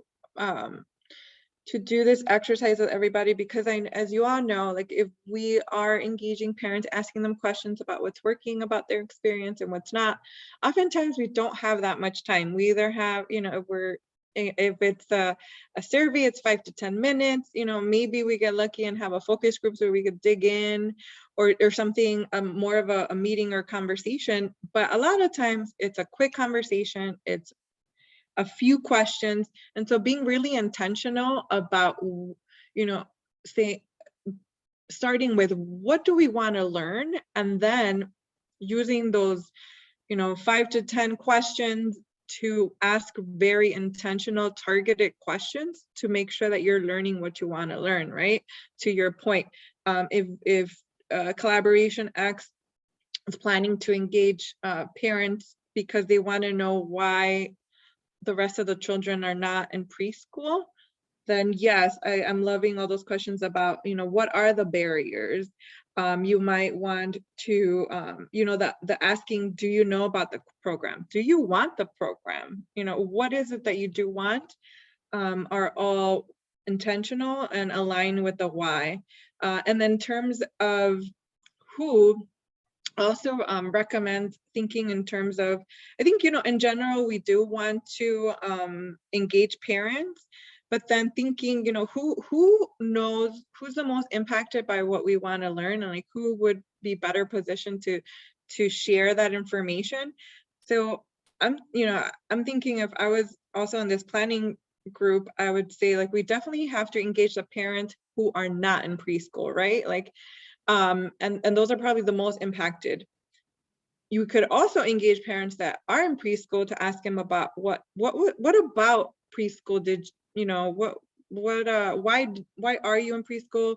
do this exercise with everybody, because as you all know, like if we are engaging parents, asking them questions about what's working about their experience and what's not, oftentimes we don't have that much time. We either have, if it's a survey, it's 5 to 10 minutes, maybe we get lucky and have a focus group so we could dig in, or something more of a meeting or conversation. But a lot of times it's a quick conversation, it's a few questions. And so being really intentional about, starting with what do we want to learn, and then using those 5 to 10 questions to ask very intentional, targeted questions to make sure that you're learning what you want to learn, right? To your point, if Collaboration X is planning to engage parents because they want to know why the rest of the children are not in preschool, then yes, I'm loving all those questions about, what are the barriers? You might want to, the asking, do you know about the program? Do you want the program? What is it that you do want? Are all intentional and aligned with the why. And then in terms of who, also recommend thinking in terms of, I think, in general, we do want to engage parents, but then thinking, who knows, who's the most impacted by what we want to learn, and like who would be better positioned to share that information. So I'm thinking, if I was also in this planning group, I would say like we definitely have to engage the parents who are not in preschool, right? Like and those are probably the most impacted. You could also engage parents that are in preschool to ask them about what about preschool did why are you in preschool?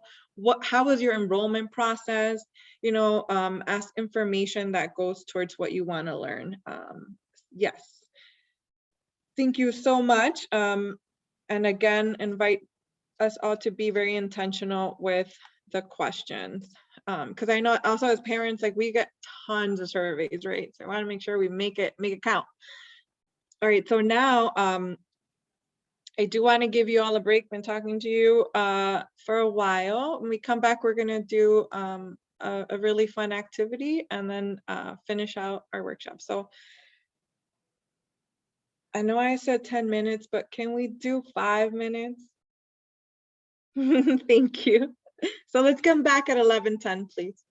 How was your enrollment process? Ask information that goes towards what you want to learn. Yes. Thank you so much. And again, invite us all to be very intentional with the questions, because I know also as parents, like we get tons of surveys, right? So I want to make sure we make it count. All right, so now I do want to give you all a break. Been talking to you for a while. When we come back, we're going to do a really fun activity and then finish out our workshop. So I know I said 10 minutes, but can we do 5 minutes? Thank you. So let's come back at 11:10, please.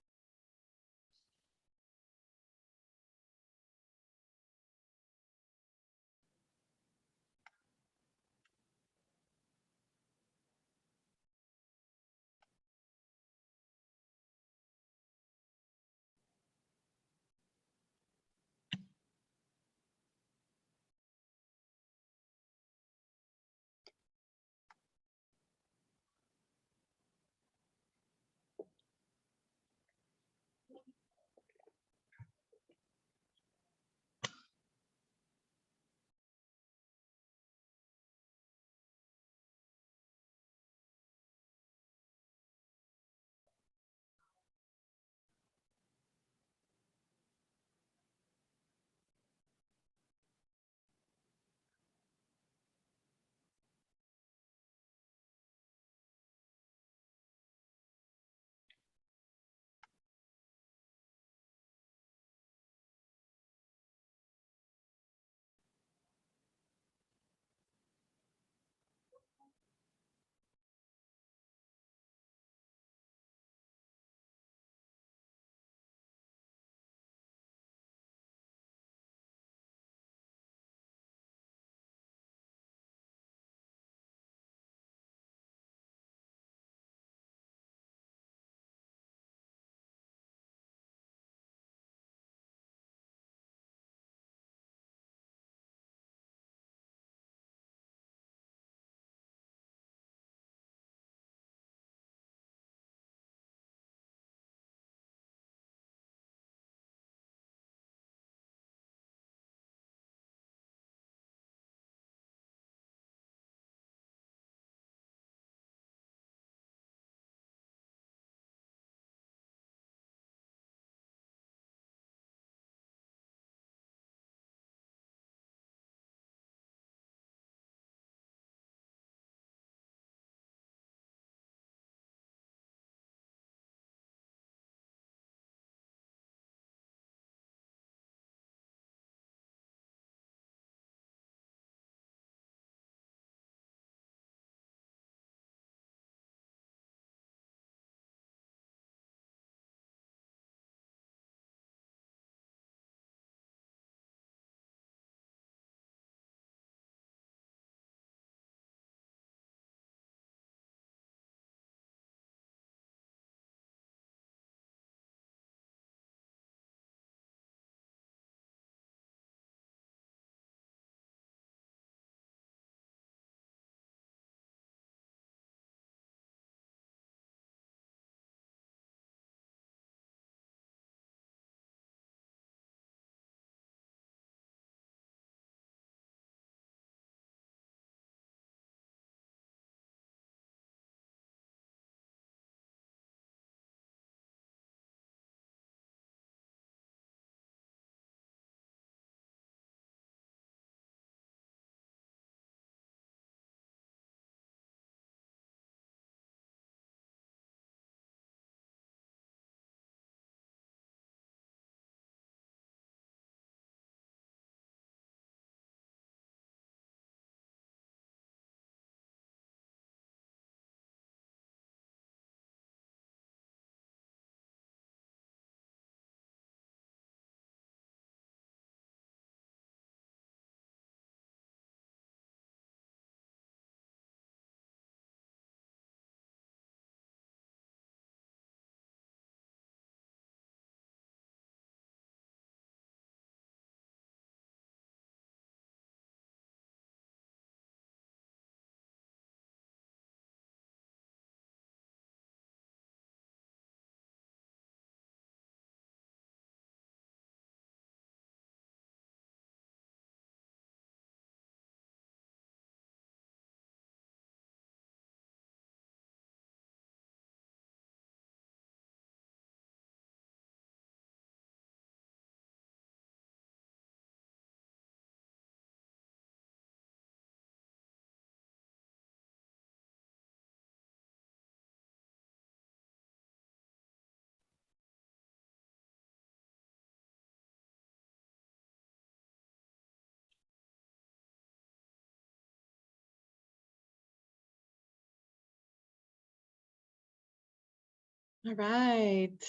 All right.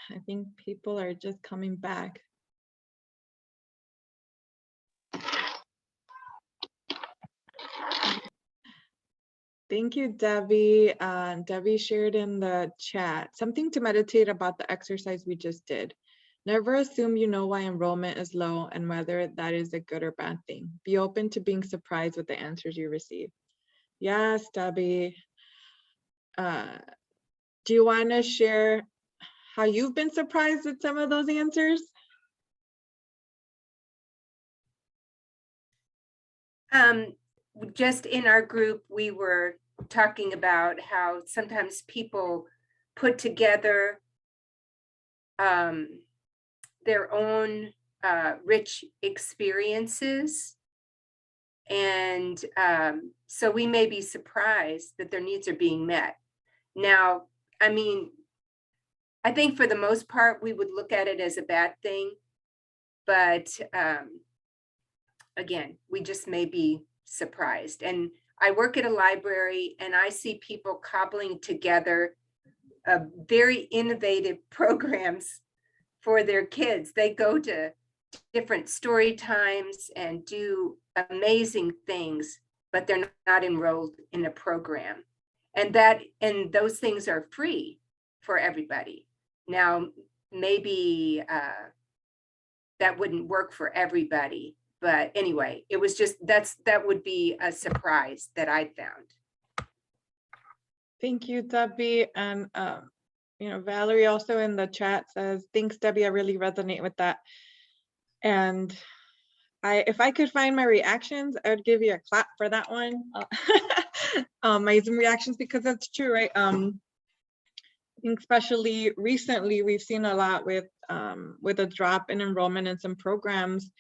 I think people are just coming back. Thank you, Debbie. Debbie shared in the chat something to meditate about the exercise we just did. Never assume you know why enrollment is low and whether that is a good or bad thing. Be open to being surprised with the answers you receive. Yes, Debbie. Do you want to share how you've been surprised with some of those answers? Just in our group, we were talking about how sometimes people put together their own rich experiences. And so we may be surprised that their needs are being met. Now, I mean, I think for the most part, we would look at it as a bad thing. But again, we just may be surprised. And I work at a library and I see people cobbling together very innovative programs for their kids. They go to different story times and do amazing things, but they're not enrolled in a program. And those things are free for everybody. Now, maybe that wouldn't work for everybody, but anyway, it was just, that would be a surprise that I found. Thank you, Debbie. And you know, Valerie also in the chat says, thanks, Debbie, I really resonate with that. And if I could find my reactions, I would give you a clap for that one. My Zoom reactions, because that's true, right? I think especially recently, we've seen a lot with a drop in enrollment in some programs.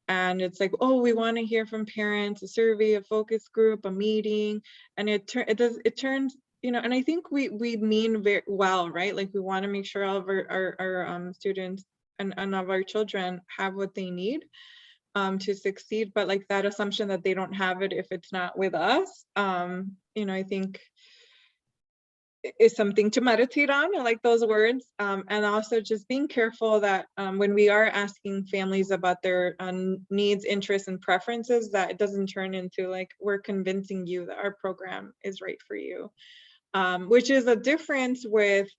And it's like, oh, we want to hear from parents, a survey, a focus group, a meeting. And it turns, you know, and I think we mean very well, right? Like we want to make sure all of our students and of our children have what they need to succeed, but like that assumption that they don't have it if it's not with us, you know, I think is something to meditate on. I like those words. And also just being careful that when we are asking families about their needs, interests, and preferences, that it doesn't turn into like, we're convincing you that our program is right for you, which is a difference with,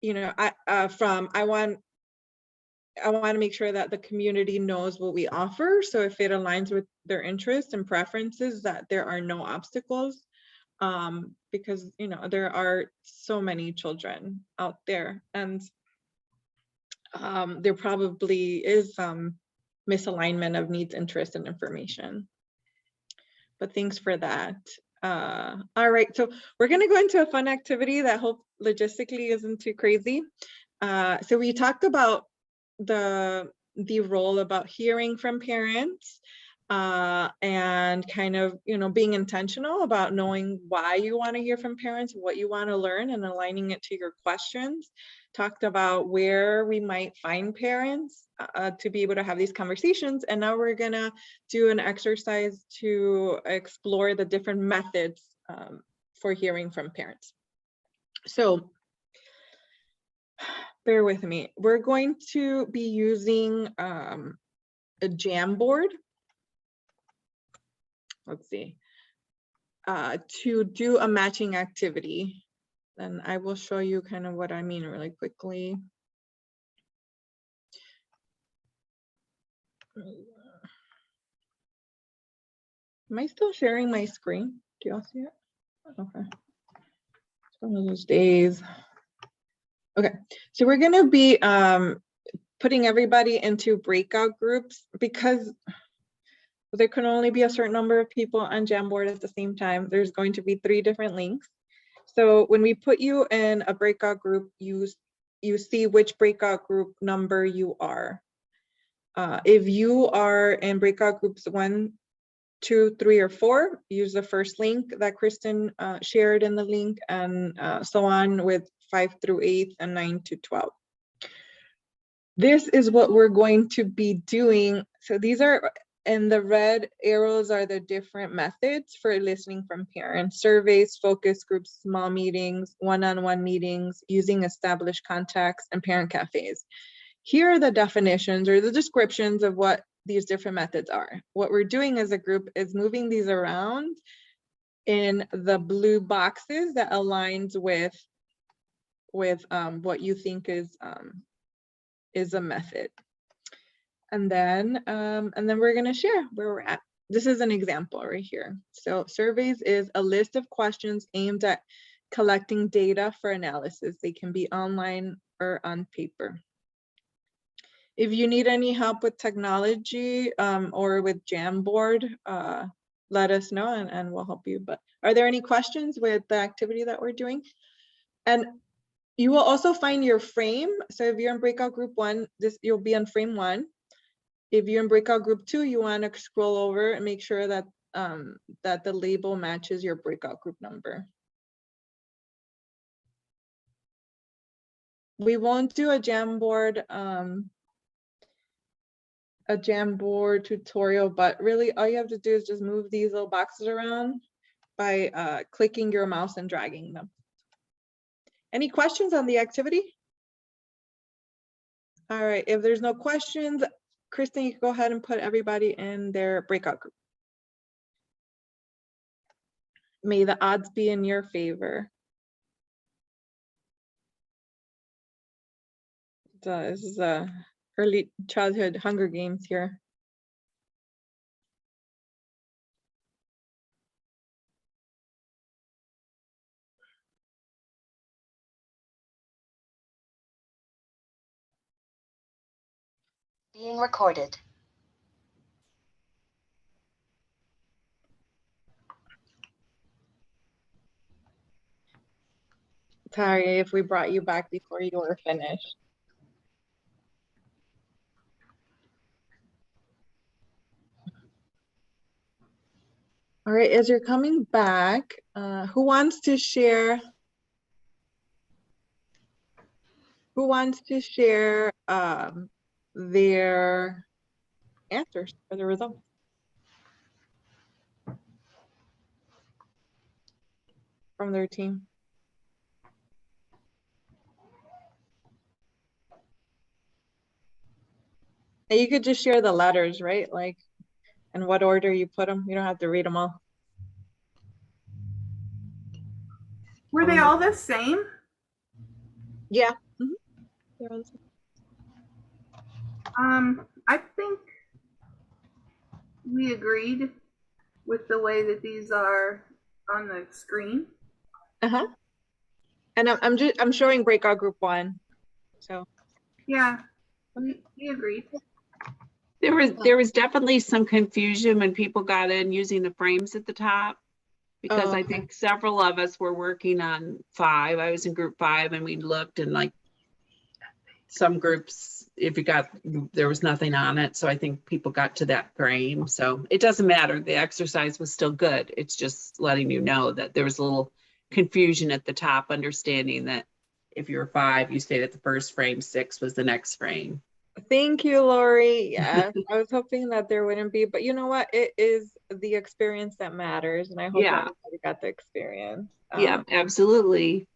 you know, I want to make sure that the community knows what we offer. So if it aligns with their interests and preferences, that there are no obstacles, because, you know, there are so many children out there, and there probably is some misalignment of needs, interest, and information. But thanks for that. All right, so we're going to go into a fun activity that hope logistically isn't too crazy. So we talked about the role about hearing from parents, and kind of, you know, being intentional about knowing why you want to hear from parents, what you want to learn, and aligning it to your questions. Talked about where we might find parents to be able to have these conversations. And now we're gonna do an exercise to explore the different methods for hearing from parents. So bear with me. We're going to be using a Jamboard. Let's see, to do a matching activity. And I will show you kind of what I mean really quickly. Am I still sharing my screen? Do y'all see it? Okay. It's one of those days. Okay, so we're gonna be putting everybody into breakout groups, because there can only be a certain number of people on Jamboard at the same time. There's going to be 3 different links. So when we put you in a breakout group, you see which breakout group number you are. If you are in breakout groups 1, 2, 3, or 4, use the first link that Kristen shared in the link, and so on with 5 through 8 and 9 to 12. This is what we're going to be doing. So these are And the red arrows are the different methods for listening from parents: surveys, focus groups, small meetings, one-on-one meetings, using established contacts, and parent cafes. Here are the definitions or the descriptions of what these different methods are. What we're doing as a group is moving these around in the blue boxes that aligns with what you think is a method. And then we're going to share where we're at. This is an example right here. So surveys is a list of questions aimed at collecting data for analysis. They can be online or on paper. If you need any help with technology or with Jamboard, let us know and we'll help you. But are there any questions with the activity that we're doing? And you will also find your frame. So if you're in breakout group 1, you'll be on frame 1. If you're in breakout group 2, you want to scroll over and make sure that that the label matches your breakout group number. We won't do a Jamboard tutorial, but really all you have to do is just move these little boxes around by clicking your mouse and dragging them. Any questions on the activity? All right, if there's no questions, Kristen, you can go ahead and put everybody in their breakout group. May the odds be in your favor. This is a early childhood Hunger Games here. Being recorded. Sorry if we brought you back before you were finished. All right, as you're coming back, who wants to share? Who wants to share their answers or the results? From their team. And you could just share the letters, right? Like in what order you put them. You don't have to read them all. Were they all the same? Yeah. I think we agreed with the way that these are on the screen. Uh-huh. And I'm showing breakout group 1. So yeah, we agreed. There was definitely some confusion when people got in using the frames at the top, because I think several of us were working on 5. I was in group 5 and we looked, and like some groups, there was nothing on it. So I think people got to that frame. So it doesn't matter. The exercise was still good. It's just letting you know that there was a little confusion at the top, understanding that if you were 5, you stayed at the first frame, 6 was the next frame. Thank you, Lori. Yes, I was hoping that there wouldn't be, but you know what? It is the experience that matters, and I hope everybody got the experience. Yeah, absolutely.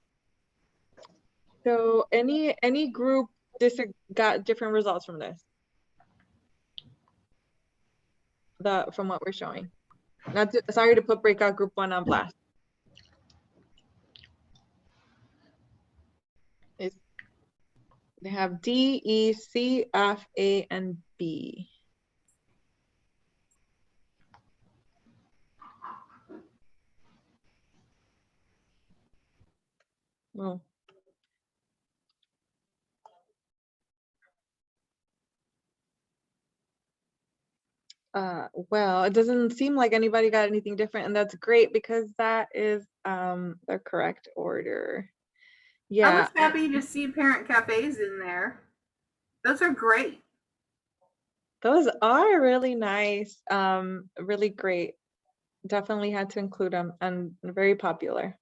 So any group got different results from this? From what we're showing. Sorry to put breakout group 1 on blast. They have D, E, C, F, A, and B. Well, well, it doesn't seem like anybody got anything different, and that's great because that is the correct order. Yeah. I was happy to see parent cafes in there. Those are great. Those are really nice. Really great. Definitely had to include them, and very popular.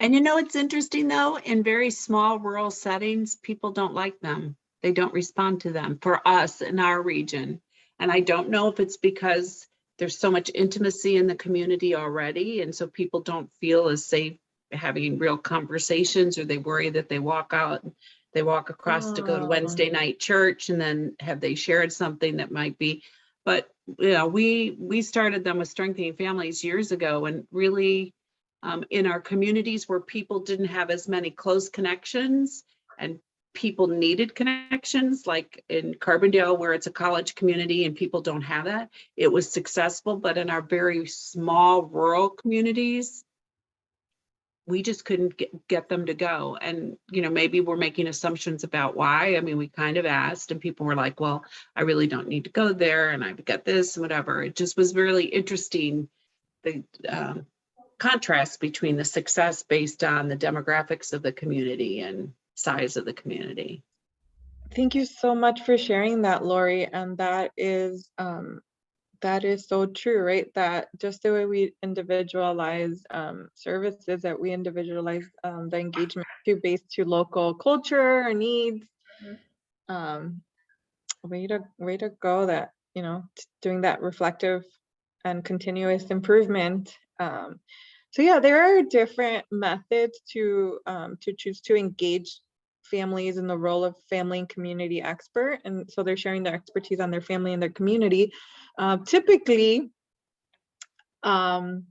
And you know, it's interesting though, in very small rural settings, people don't like them. They don't respond to them for us in our region. And I don't know if it's because there's so much intimacy in the community already, and so people don't feel as safe having real conversations, or they worry that they walk across to go to Wednesday night church, and then have they shared something that might be. But we started them with Strengthening Families years ago, and really in our communities where people didn't have as many close connections and people needed connections, like in Carbondale, where it's a college community and people don't have that, it was successful. But in our very small rural communities, we just couldn't get them to go. And, maybe we're making assumptions about why. I mean, we kind of asked and people were like, well, I really don't need to go there, and I've got this and whatever. It just was really interesting, the contrast between the success based on the demographics of the community and size of the community. Thank you so much for sharing that, Lori. And that is so true, right? That just the way we individualize services, that we individualize the engagement based to local culture or needs. Way to go, that doing that reflective and continuous improvement. So yeah, there are different methods to choose to engage families in the role of family and community expert, and so they're sharing their expertise on their family and their community. Typically, the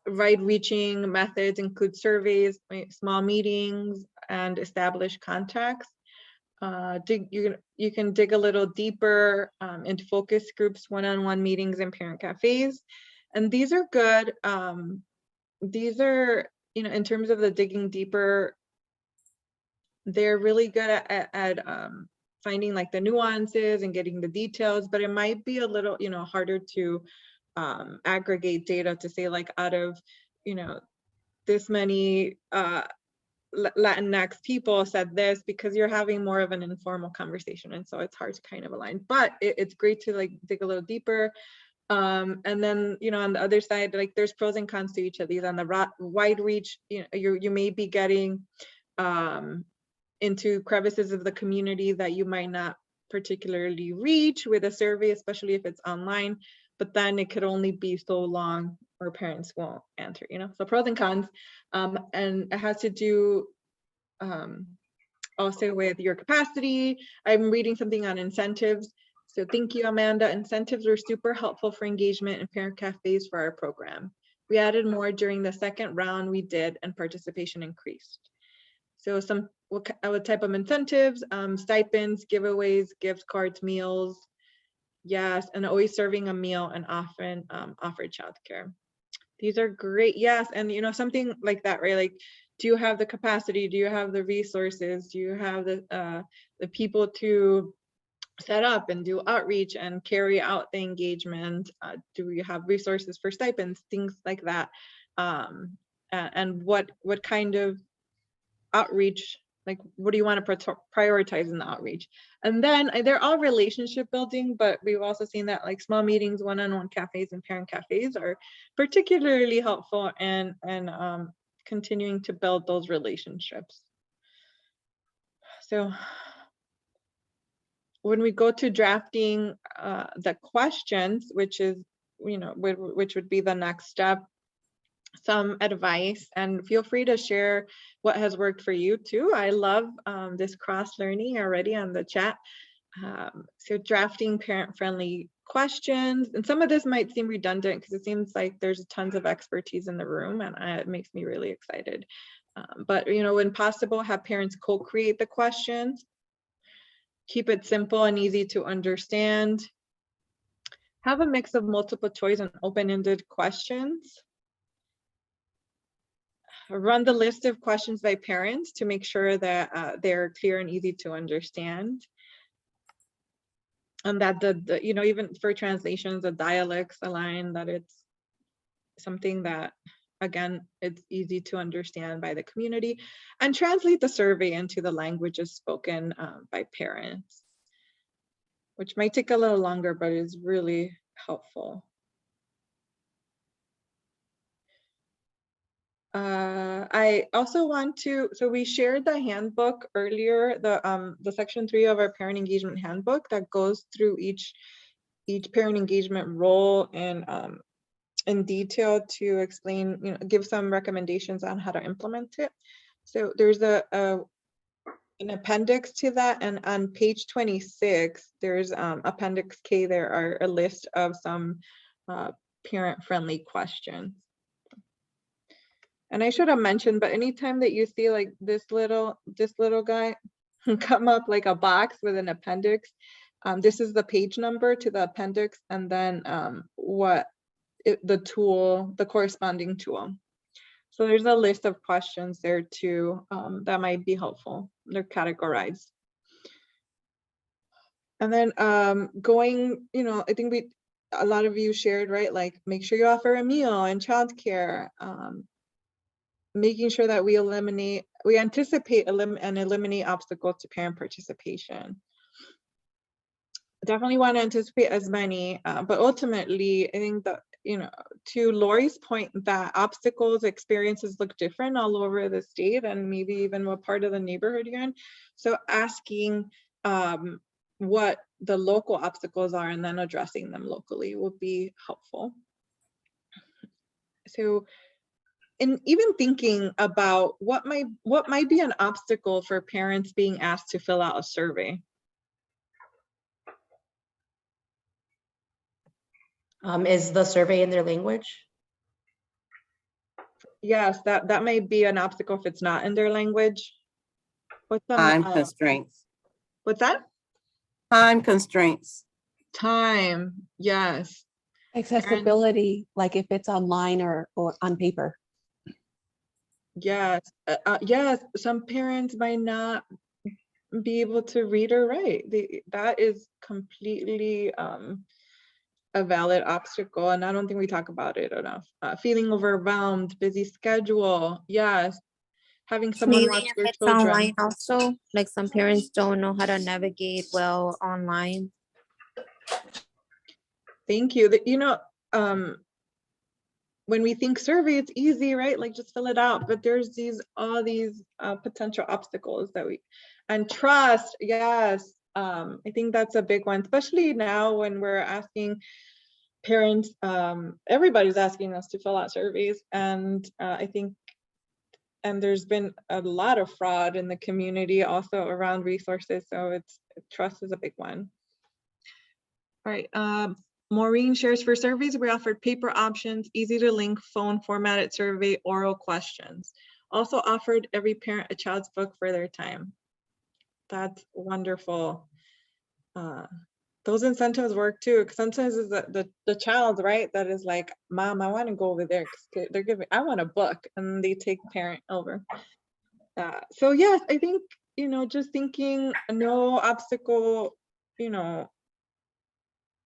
wide-reaching methods include surveys, small meetings, and established contacts. You can dig a little deeper into focus groups, one-on-one meetings, and parent cafes. And these are good. These are, in terms of the digging deeper, they're really good at finding like the nuances and getting the details, but it might be a little, harder to aggregate data to say, like, out of, this many Latinx people said this, because you're having more of an informal conversation, and so it's hard to kind of align. But it's great to like dig a little deeper. And then on the other side, like, there's pros and cons to each of these. On the wide reach, you may be getting into crevices of the community that you might not particularly reach with a survey, especially if it's online. But then it could only be so long or parents won't answer, so pros and cons. And it has to do also with your capacity. I'm reading something on incentives. So thank you, Amanda. Incentives were super helpful for engagement in parent cafes for our program. We added more during the second round we did, and participation increased. So what type of incentives? Stipends, giveaways, gift cards, meals. Yes, and always serving a meal, and often offered childcare. These are great. Yes, and something like that, right? Like, do you have the capacity? Do you have the resources? Do you have the people to set up and do outreach and carry out the engagement? Do you have resources for stipends? Things like that. And what kind of outreach, like, what do you want to prioritize in the outreach? And then they're all relationship building, but we've also seen that like small meetings, one-on-one cafes, and parent cafes are particularly helpful and continuing to build those relationships. So when we go to drafting the questions, which is, which would be the next step, some advice, and feel free to share what has worked for you too. I love this cross-learning already on the chat. So drafting parent-friendly questions, and some of this might seem redundant because it seems like there's tons of expertise in the room, and it makes me really excited. But when possible, have parents co-create the questions. Keep it simple and easy to understand. Have a mix of multiple choice and open-ended questions. Run the list of questions by parents to make sure that they're clear and easy to understand. And that the even for translations, the dialects align, that it's something that, again, it's easy to understand by the community. And translate the survey into the languages spoken by parents, which might take a little longer, but is really helpful. I also want to, so we shared the handbook earlier, the section 3 of our parent engagement handbook that goes through each parent engagement role and in detail to explain, you know, give some recommendations on how to implement it. So there's an appendix to that, and on page 26, there's appendix K, there are a list of some parent-friendly questions. And I should have mentioned, but anytime that you see like this little guy come up like a box with an appendix, this is the page number to the appendix, and then the corresponding tool. So there's a list of questions there too that might be helpful. They're categorized. And then going, you know, I think a lot of you shared, right? Like make sure you offer a meal and childcare. Making sure that we anticipate and eliminate obstacles to parent participation. Definitely want to anticipate as many, but ultimately, I think that, you know, to Lori's point, that obstacles, experiences look different all over the state and maybe even what part of the neighborhood you're in. So asking what the local obstacles are and then addressing them locally will be helpful. So, and even thinking about what might be an obstacle for parents being asked to fill out a survey. Is the survey in their language? Yes, that may be an obstacle if it's not in their language. What's Time constraints. What's that? Time constraints. Time, yes. Accessibility, like if it's online or on paper. Yes, yes, some parents might not be able to read or write. That is completely a valid obstacle, and I don't think we talk about it enough. Feeling overwhelmed, busy schedule, yes. Having someone Maybe watch if their it's children. online also, like some parents don't know how to navigate well online. Thank you. You know, when we think survey, it's easy, right? Like just fill it out, but there's all these potential obstacles and trust, yes. I think that's a big one, especially now when we're asking parents, everybody's asking us to fill out surveys, and I think, and there's been a lot of fraud in the community also around resources, so trust is a big one. All right, Maureen shares, for surveys, we offered paper options, easy to link, phone formatted survey, oral questions. Also offered every parent a child's book for their time. That's wonderful. Those incentives work too, because sometimes it's the child, right, that is like, Mom, I want to go over there because I want a book, and they take parent over. So yes, I think, you know, just thinking no obstacle, you know,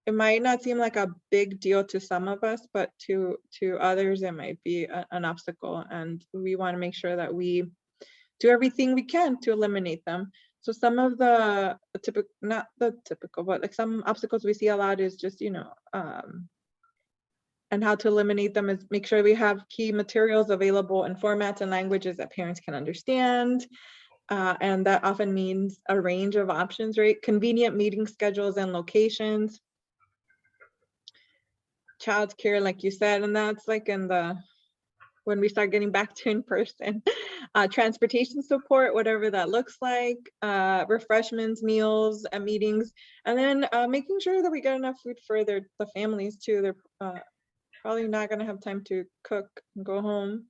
it might not seem like a big deal to some of us, but to others, it might be an obstacle. And we want to make sure that we do everything we can to eliminate them. So some of the typical, not the typical, but like some obstacles we see a lot is just, you know, and how to eliminate them is make sure we have key materials available in formats and languages that parents can understand. And that often means a range of options, right? Convenient meeting schedules and locations. Childcare, like you said, and that's like when we start getting back to in person. Transportation support, whatever that looks like, refreshments, meals at meetings, and then making sure that we get enough food for the families too. They're probably not going to have time to cook and go home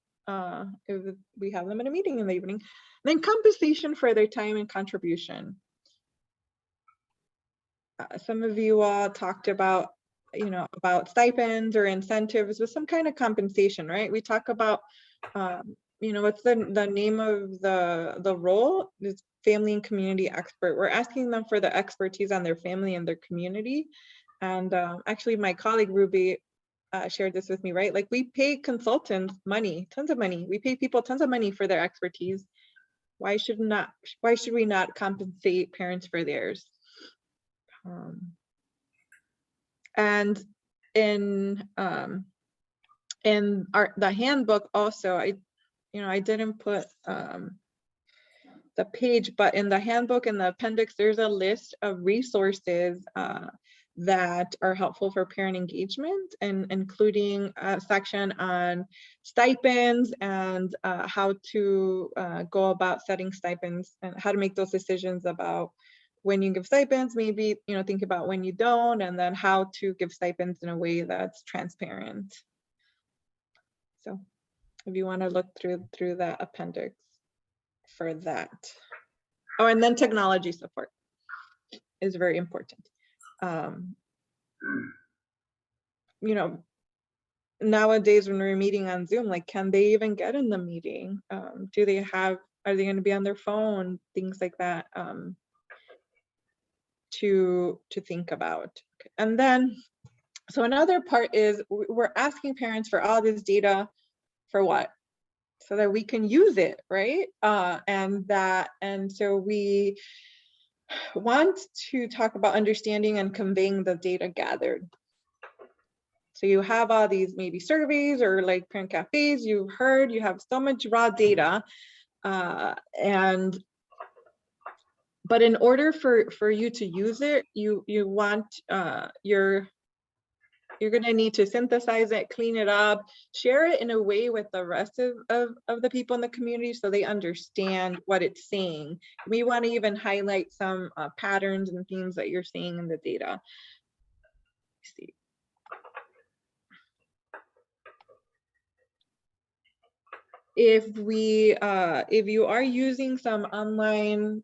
if we have them in a meeting in the evening. And then compensation for their time and contribution. Some of you all talked about, you know, about stipends or incentives with some kind of compensation, right? We talk about, you know, what's the name of the role? Is family and community expert. We're asking them for the expertise on their family and their community. And actually, my colleague Ruby shared this with me, right? Like we pay consultants money, tons of money. We pay people tons of money for their expertise. Why should we not compensate parents for theirs? And in the handbook also, I didn't put the page, but in the handbook in the appendix, there's a list of resources that are helpful for parent engagement, and including a section on stipends and how to go about setting stipends and how to make those decisions about when you give stipends, maybe, think about when you don't, and then how to give stipends in a way that's transparent. So if you want to look through that appendix for that. Oh, and then technology support is very important. Nowadays when we're meeting on Zoom, like, can they even get in the meeting? Are they going to be on their phone? Things like that to think about. Okay. And then, so another part is we're asking parents for all this data for what? So that we can use it, right? And so we want to talk about understanding and conveying the data gathered. So you have all these maybe surveys or like parent cafes, you have so much raw data. But in order for you to use it, you want, you're going to need to synthesize it, clean it up, share it in a way with the rest of the people in the community so they understand what it's saying. We want to even highlight some patterns and themes that you're seeing in the data. Let's see. If you are using some online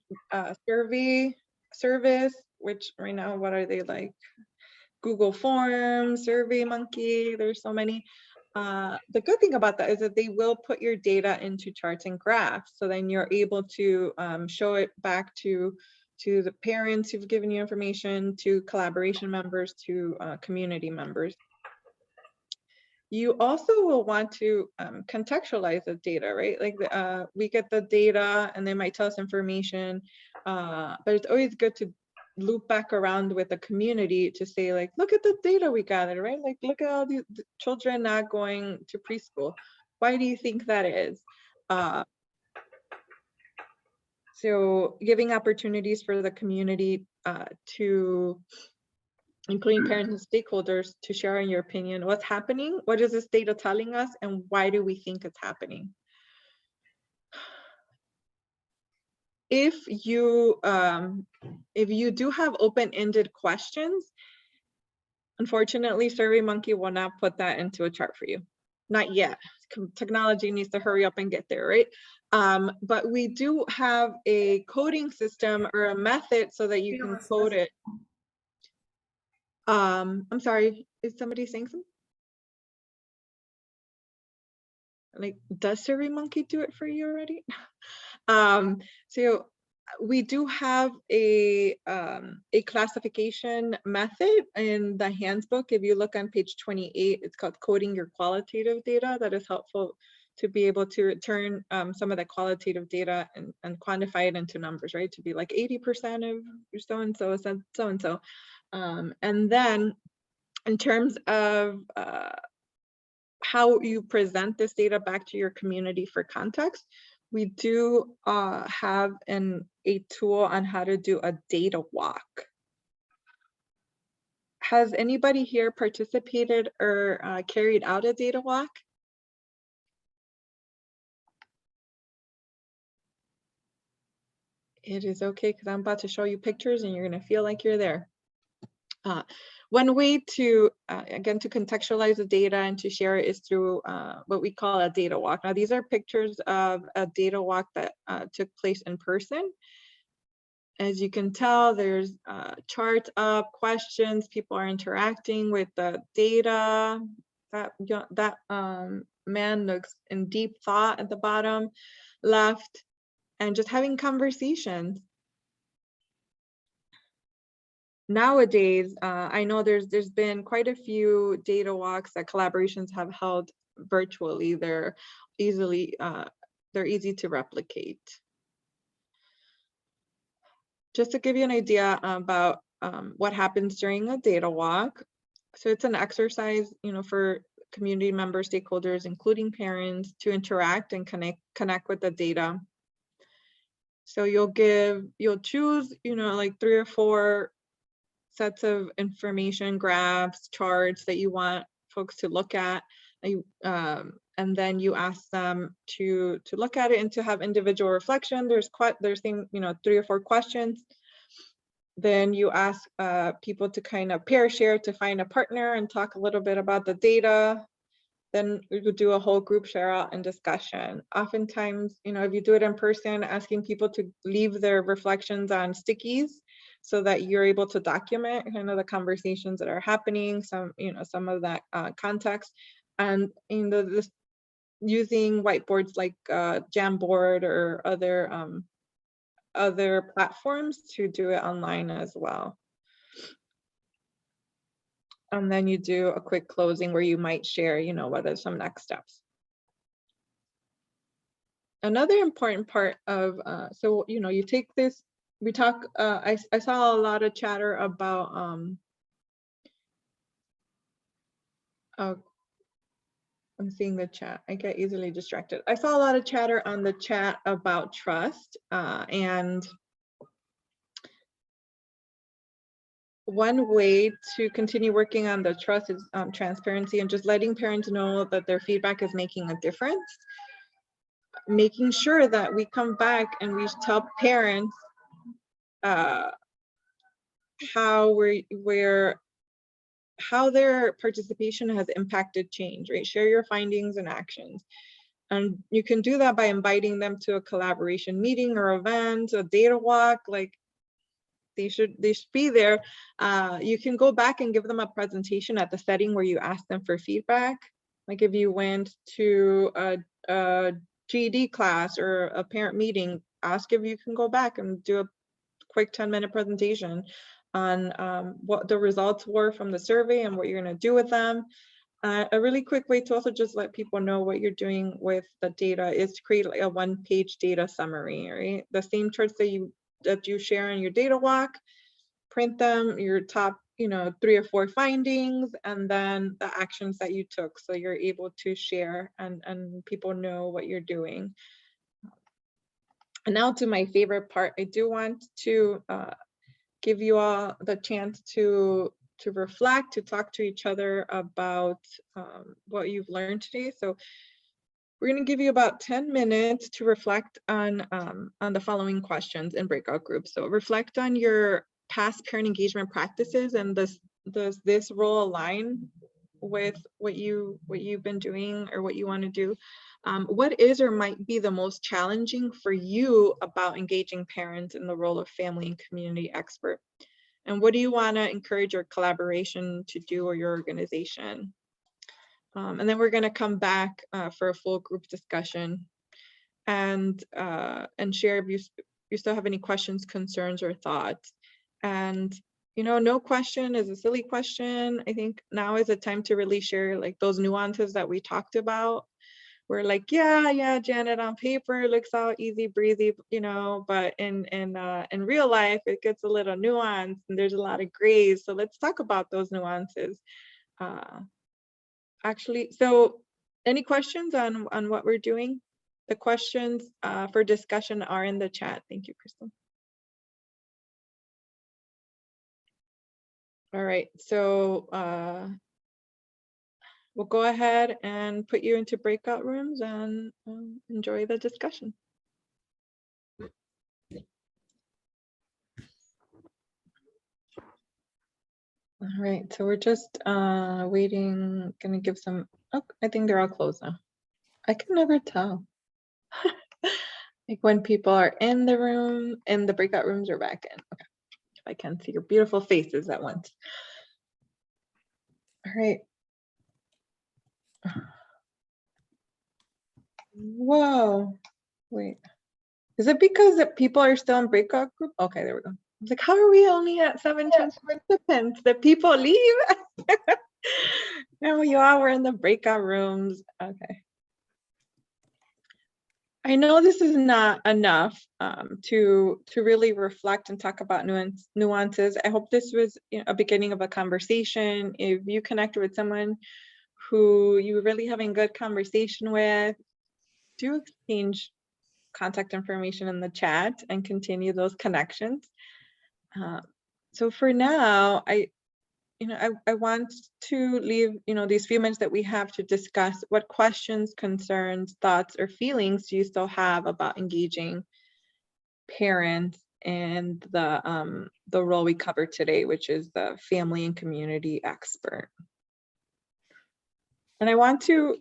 survey service, which right now, what are they like? Google Forms, Survey Monkey, there's so many. The good thing about that is that they will put your data into charts and graphs. So then you're able to show it back to the parents who've given you information, to collaboration members, to community members. You also will want to contextualize the data, right? Like we get the data and they might tell us information, but it's always good to loop back around with the community to say, like, look at the data we gathered, right? Like, look at all these children not going to preschool. Why do you think that is? So giving opportunities for the community to, including parents and stakeholders, to share in your opinion, what's happening, what is this data telling us, and why do we think it's happening? If you do have open-ended questions, unfortunately, SurveyMonkey will not put that into a chart for you. Not yet. Technology needs to hurry up and get there, right? But we do have a coding system or a method so that you can code it. I'm sorry, is somebody saying something? Like, does SurveyMonkey do it for you already? So we do have a classification method in the handbook. If you look on page 28, it's called Coding Your Qualitative Data. That is helpful to be able to return some of the qualitative data and quantify it into numbers, right? To be like 80% of so-and-so, so-and-so. And then in terms of how you present this data back to your community for context, we do have a tool on how to do a data walk. Has anybody here participated or carried out a data walk? It is okay, because I'm about to show you pictures and you're going to feel like you're there. One way to, again, to contextualize the data and to share it is through what we call a data walk. Now, these are pictures of a data walk that took place in person. As you can tell, there's charts up, questions, people are interacting with the data. That man looks in deep thought at the bottom left, and just having conversations. Nowadays, I know there's been quite a few data walks that collaborations have held virtually. They're easy to replicate. Just to give you an idea about what happens during a data walk. So it's an exercise, for community members, stakeholders, including parents, to interact and connect with the data. So you'll choose, like 3 or 4 sets of information, graphs, charts that you want folks to look at. And then you ask them to look at it and to have individual reflection. There's 3 or 4 questions. Then you ask people to kind of pair share to find a partner and talk a little bit about the data. Then we would do a whole group share out and discussion. Oftentimes, if you do it in person, asking people to leave their reflections on stickies so that you're able to document kind of the conversations that are happening, some of that context. And this using whiteboards like Jamboard or other platforms to do it online as well. And then you do a quick closing where you might share, what are some next steps. Another important part of, so, you take this, we talk, I saw a lot of chatter about, I'm seeing the chat. I get easily distracted. I saw a lot of chatter on the chat about trust, and one way to continue working on the trust is transparency and just letting parents know that their feedback is making a difference. Making sure that we come back and we tell parents how their participation has impacted change, right? Share your findings and actions. And you can do that by inviting them to a collaboration meeting or event, a data walk, like they should be there. You can go back and give them a presentation at the setting where you ask them for feedback. Like if you went to a GED class or a parent meeting, ask if you can go back and do a quick 10-minute presentation on what the results were from the survey and what you're going to do with them. A really quick way to also just let people know what you're doing with the data is to create like a 1-page data summary, right? The same charts that you share in your data walk, print them, your top 3 or 4 findings, and then the actions that you took, so you're able to share and people know what you're doing. And now to my favorite part, I do want to give you all the chance to reflect, to talk to each other about what you've learned today. So we're going to give you about 10 minutes to reflect on the following questions in breakout groups. So reflect on your past parent engagement practices, and does this role align with what you've been doing or what you want to do? What is or might be the most challenging for you about engaging parents in the role of family and community expert? And what do you want to encourage your collaboration to do or your organization? And then we're going to come back for a full group discussion and share if you still have any questions, concerns, or thoughts. And no question is a silly question. I think now is the time to really share like those nuances that we talked about. We're like, yeah, Janet, on paper it looks all easy breezy, but in real life it gets a little nuanced and there's a lot of grays. So let's talk about those nuances. Actually, so any questions on what we're doing? The questions for discussion are in the chat. Thank you, Crystal. All right, so we'll go ahead and put you into breakout rooms and enjoy the discussion. All right, so we're just waiting, gonna give some, oh, I think they're all closed now. I can never tell. Like when people are in the room, in the breakout rooms or back in. Okay, if I can see your beautiful faces at once. All right. Whoa, wait. Is it because that people are still in breakout group? Okay, there we go. I was like, how are we only at 7 participants? That people leave? No, you all were in the breakout rooms. Okay. I know this is not enough to really reflect and talk about nuances. I hope this was a beginning of a conversation. If you connect with someone who you're really having good conversation with, do exchange contact information in the chat and continue those connections. So for now, I want to leave, these few minutes that we have to discuss what questions, concerns, thoughts, or feelings do you still have about engaging parents and the role we covered today, which is the family and community expert. And I want to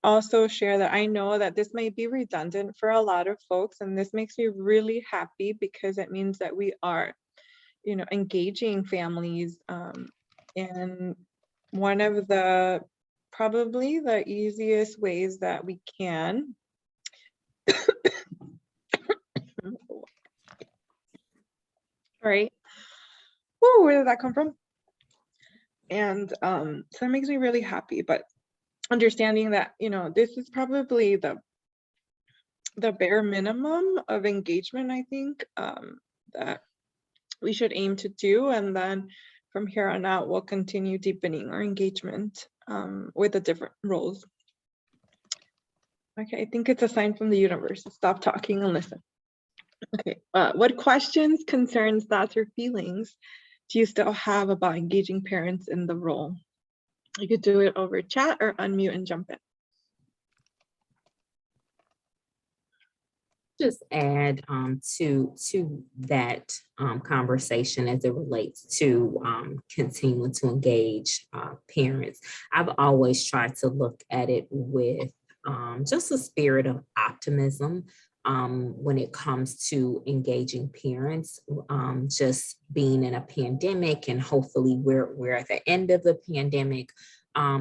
also share that I know that this may be redundant for a lot of folks, and this makes me really happy because it means that we are, engaging families in one of the probably the easiest ways that we can. All right. Whoa, where did that come from? And so that makes me really happy, but understanding that, this is probably the bare minimum of engagement, I think, that we should aim to do. And then from here on out, we'll continue deepening our engagement with the different roles. Okay, I think it's a sign from the universe to stop talking and listen. Okay, what questions, concerns, thoughts, or feelings do you still have about engaging parents in the role? You could do it over chat or unmute and jump in. Just add to that conversation as it relates to continuing to engage parents. I've always tried to look at it with just a spirit of optimism when it comes to engaging parents. Just being in a pandemic, and hopefully we're at the end of the pandemic.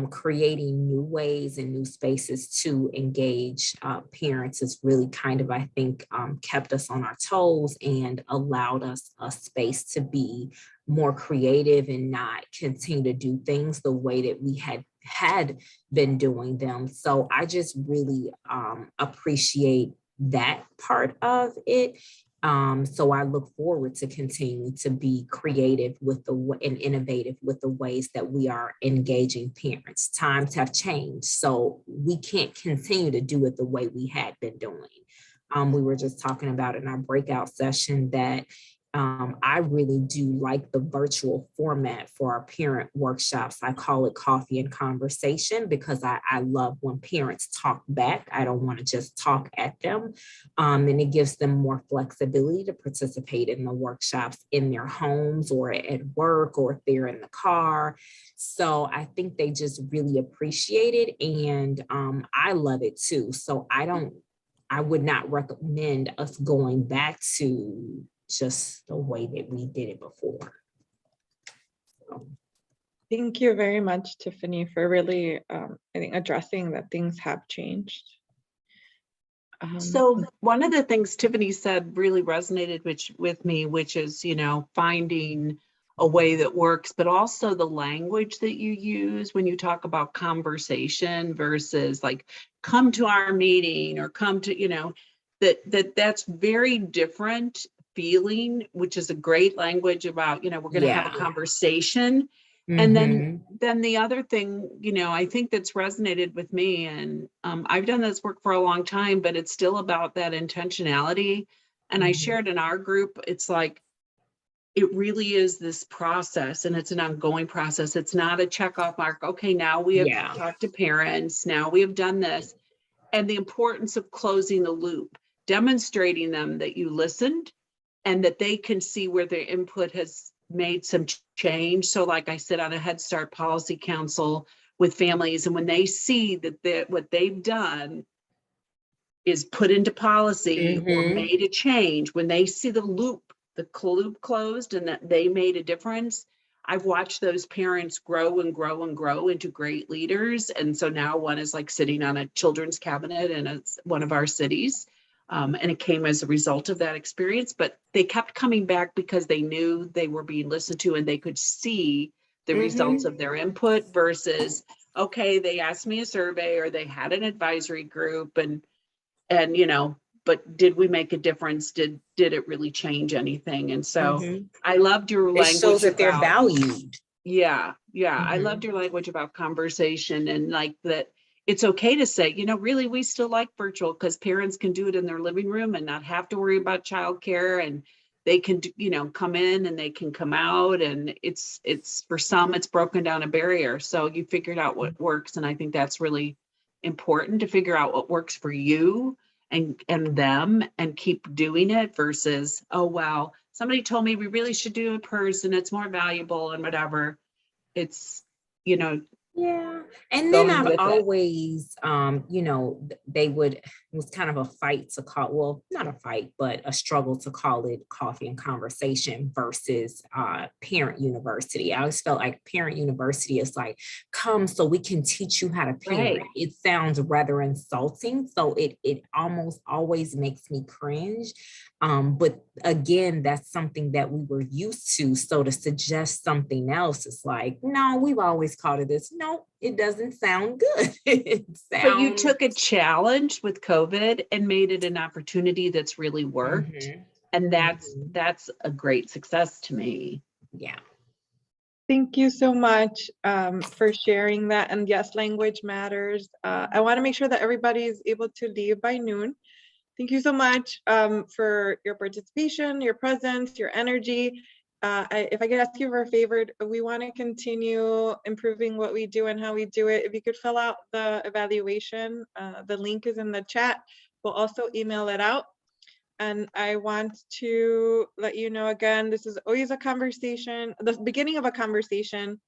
Creating new ways and new spaces to engage parents is really kind of, I think, kept us on our toes and allowed us a space to be more creative and not continue to do things the way that we had been doing them. So I just really appreciate that part of it. So I look forward to continuing to be creative and innovative with the ways that we are engaging parents. Times have changed, so we can't continue to do it the way we had been doing. We were just talking about in our breakout session that I really do like the virtual format for our parent workshops. I call it coffee and conversation because I love when parents talk back. I don't want to just talk at them. And it gives them more flexibility to participate in the workshops in their homes or at work or if they're in the car. So I think they just really appreciate it. And I love it too. So I would not recommend us going back to just the way that we did it before. So. Thank you very much, Tiffany, for really, I think, addressing that things have changed. So one of the things Tiffany said really resonated with me, which is, finding a way that works, but also the language that you use when you talk about conversation versus like, come to our meeting or come to, that's very different feeling, which is a great language about, we're going to have a conversation. And then the other thing, I think that's resonated with me, and I've done this work for a long time, but it's still about that intentionality. And I shared in our group, it's like, it really is this process, and it's an ongoing process. It's not a check off mark. Okay, now we have talked to parents. Now we have done this. And the importance of closing the loop, demonstrating them that you listened and that they can see where their input has made some change. So like I sit on a Head Start Policy Council with families, and when they see that what they've done is put into policy or made a change, when they see the loop closed and that they made a difference, I've watched those parents grow and grow and grow into great leaders. And so now one is like sitting on a children's cabinet in one of our cities. And it came as a result of that experience, but they kept coming back because they knew they were being listened to and they could see the results of their input versus, okay, they asked me a survey or they had an advisory group and but did we make a difference? Did it really change anything? And so I loved your language. It shows that they're valued. Yeah, I Mhm. loved your language about conversation and like that it's okay to say, really, we still like virtual because parents can do it in their living room and not have to worry about childcare, and they can, come in and they can come out, and it's for some, it's broken down a barrier. So you figured out what works. And I think that's really important to figure out what works for you and them and keep doing it versus, oh, well, somebody told me we really should do it in person. It's more valuable and whatever. It's, Yeah. And then going I've with it. always, they would, it was kind of a fight to call, well, not a fight, but a struggle to call it coffee and conversation versus parent university. I always felt like parent university is like, come so we can teach you how to parent. Right. It sounds rather insulting. So it almost always makes me cringe. But again, that's something that we were used to. So to suggest something else is like, no, we've always called it this. No, it doesn't sound good. But you took a challenge with COVID and made it an opportunity that's really worked. Mhm. And that's a great success to me. Yeah. Thank you so much for sharing that. And yes, language matters. I want to make sure that everybody is able to leave by noon. Thank you so much for your participation, your presence, your energy. If I could ask you for a favor, we want to continue improving what we do and how we do it. If you could fill out the evaluation, the link is in the chat. We'll also email it out. And I want to let you know again, this is always a conversation, the beginning of a conversation.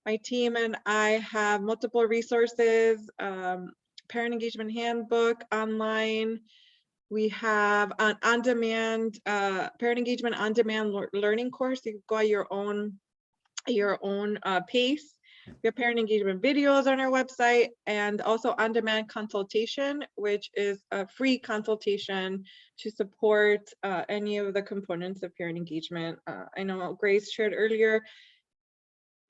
My team and I have multiple resources, parent engagement handbook online. We have an on-demand parent engagement on-demand learning course. You can go at your own pace. We have parent engagement videos on our website, and also on-demand consultation, which is a free consultation to support any of the components of parent engagement. I know Grace shared earlier,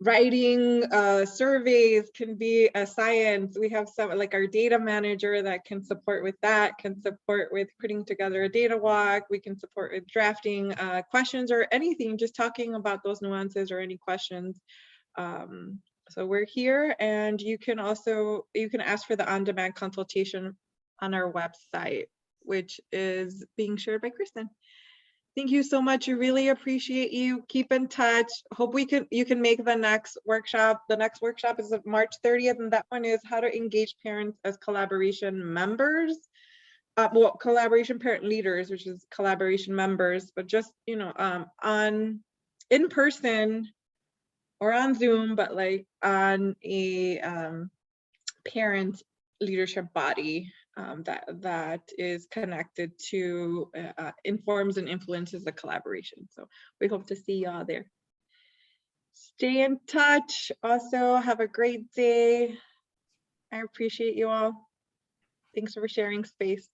writing surveys can be a science. We have some, like our data manager that can support with that, can support with putting together a data walk. We can support with drafting questions or anything, just talking about those nuances or any questions. So we're here, and you can ask for the on-demand consultation on our website, which is being shared by Kristen. Thank you so much. We really appreciate you. Keep in touch. Hope you can make the next workshop. The next workshop is March 30th, and that one is how to engage parents as collaboration members. Well, collaboration parent leaders, which is collaboration members, but just, on in person or on Zoom, but like on a parent leadership body that is connected to informs and influences the collaboration. So we hope to see y'all there. Stay in touch. Also, have a great day. I appreciate you all. Thanks for sharing space.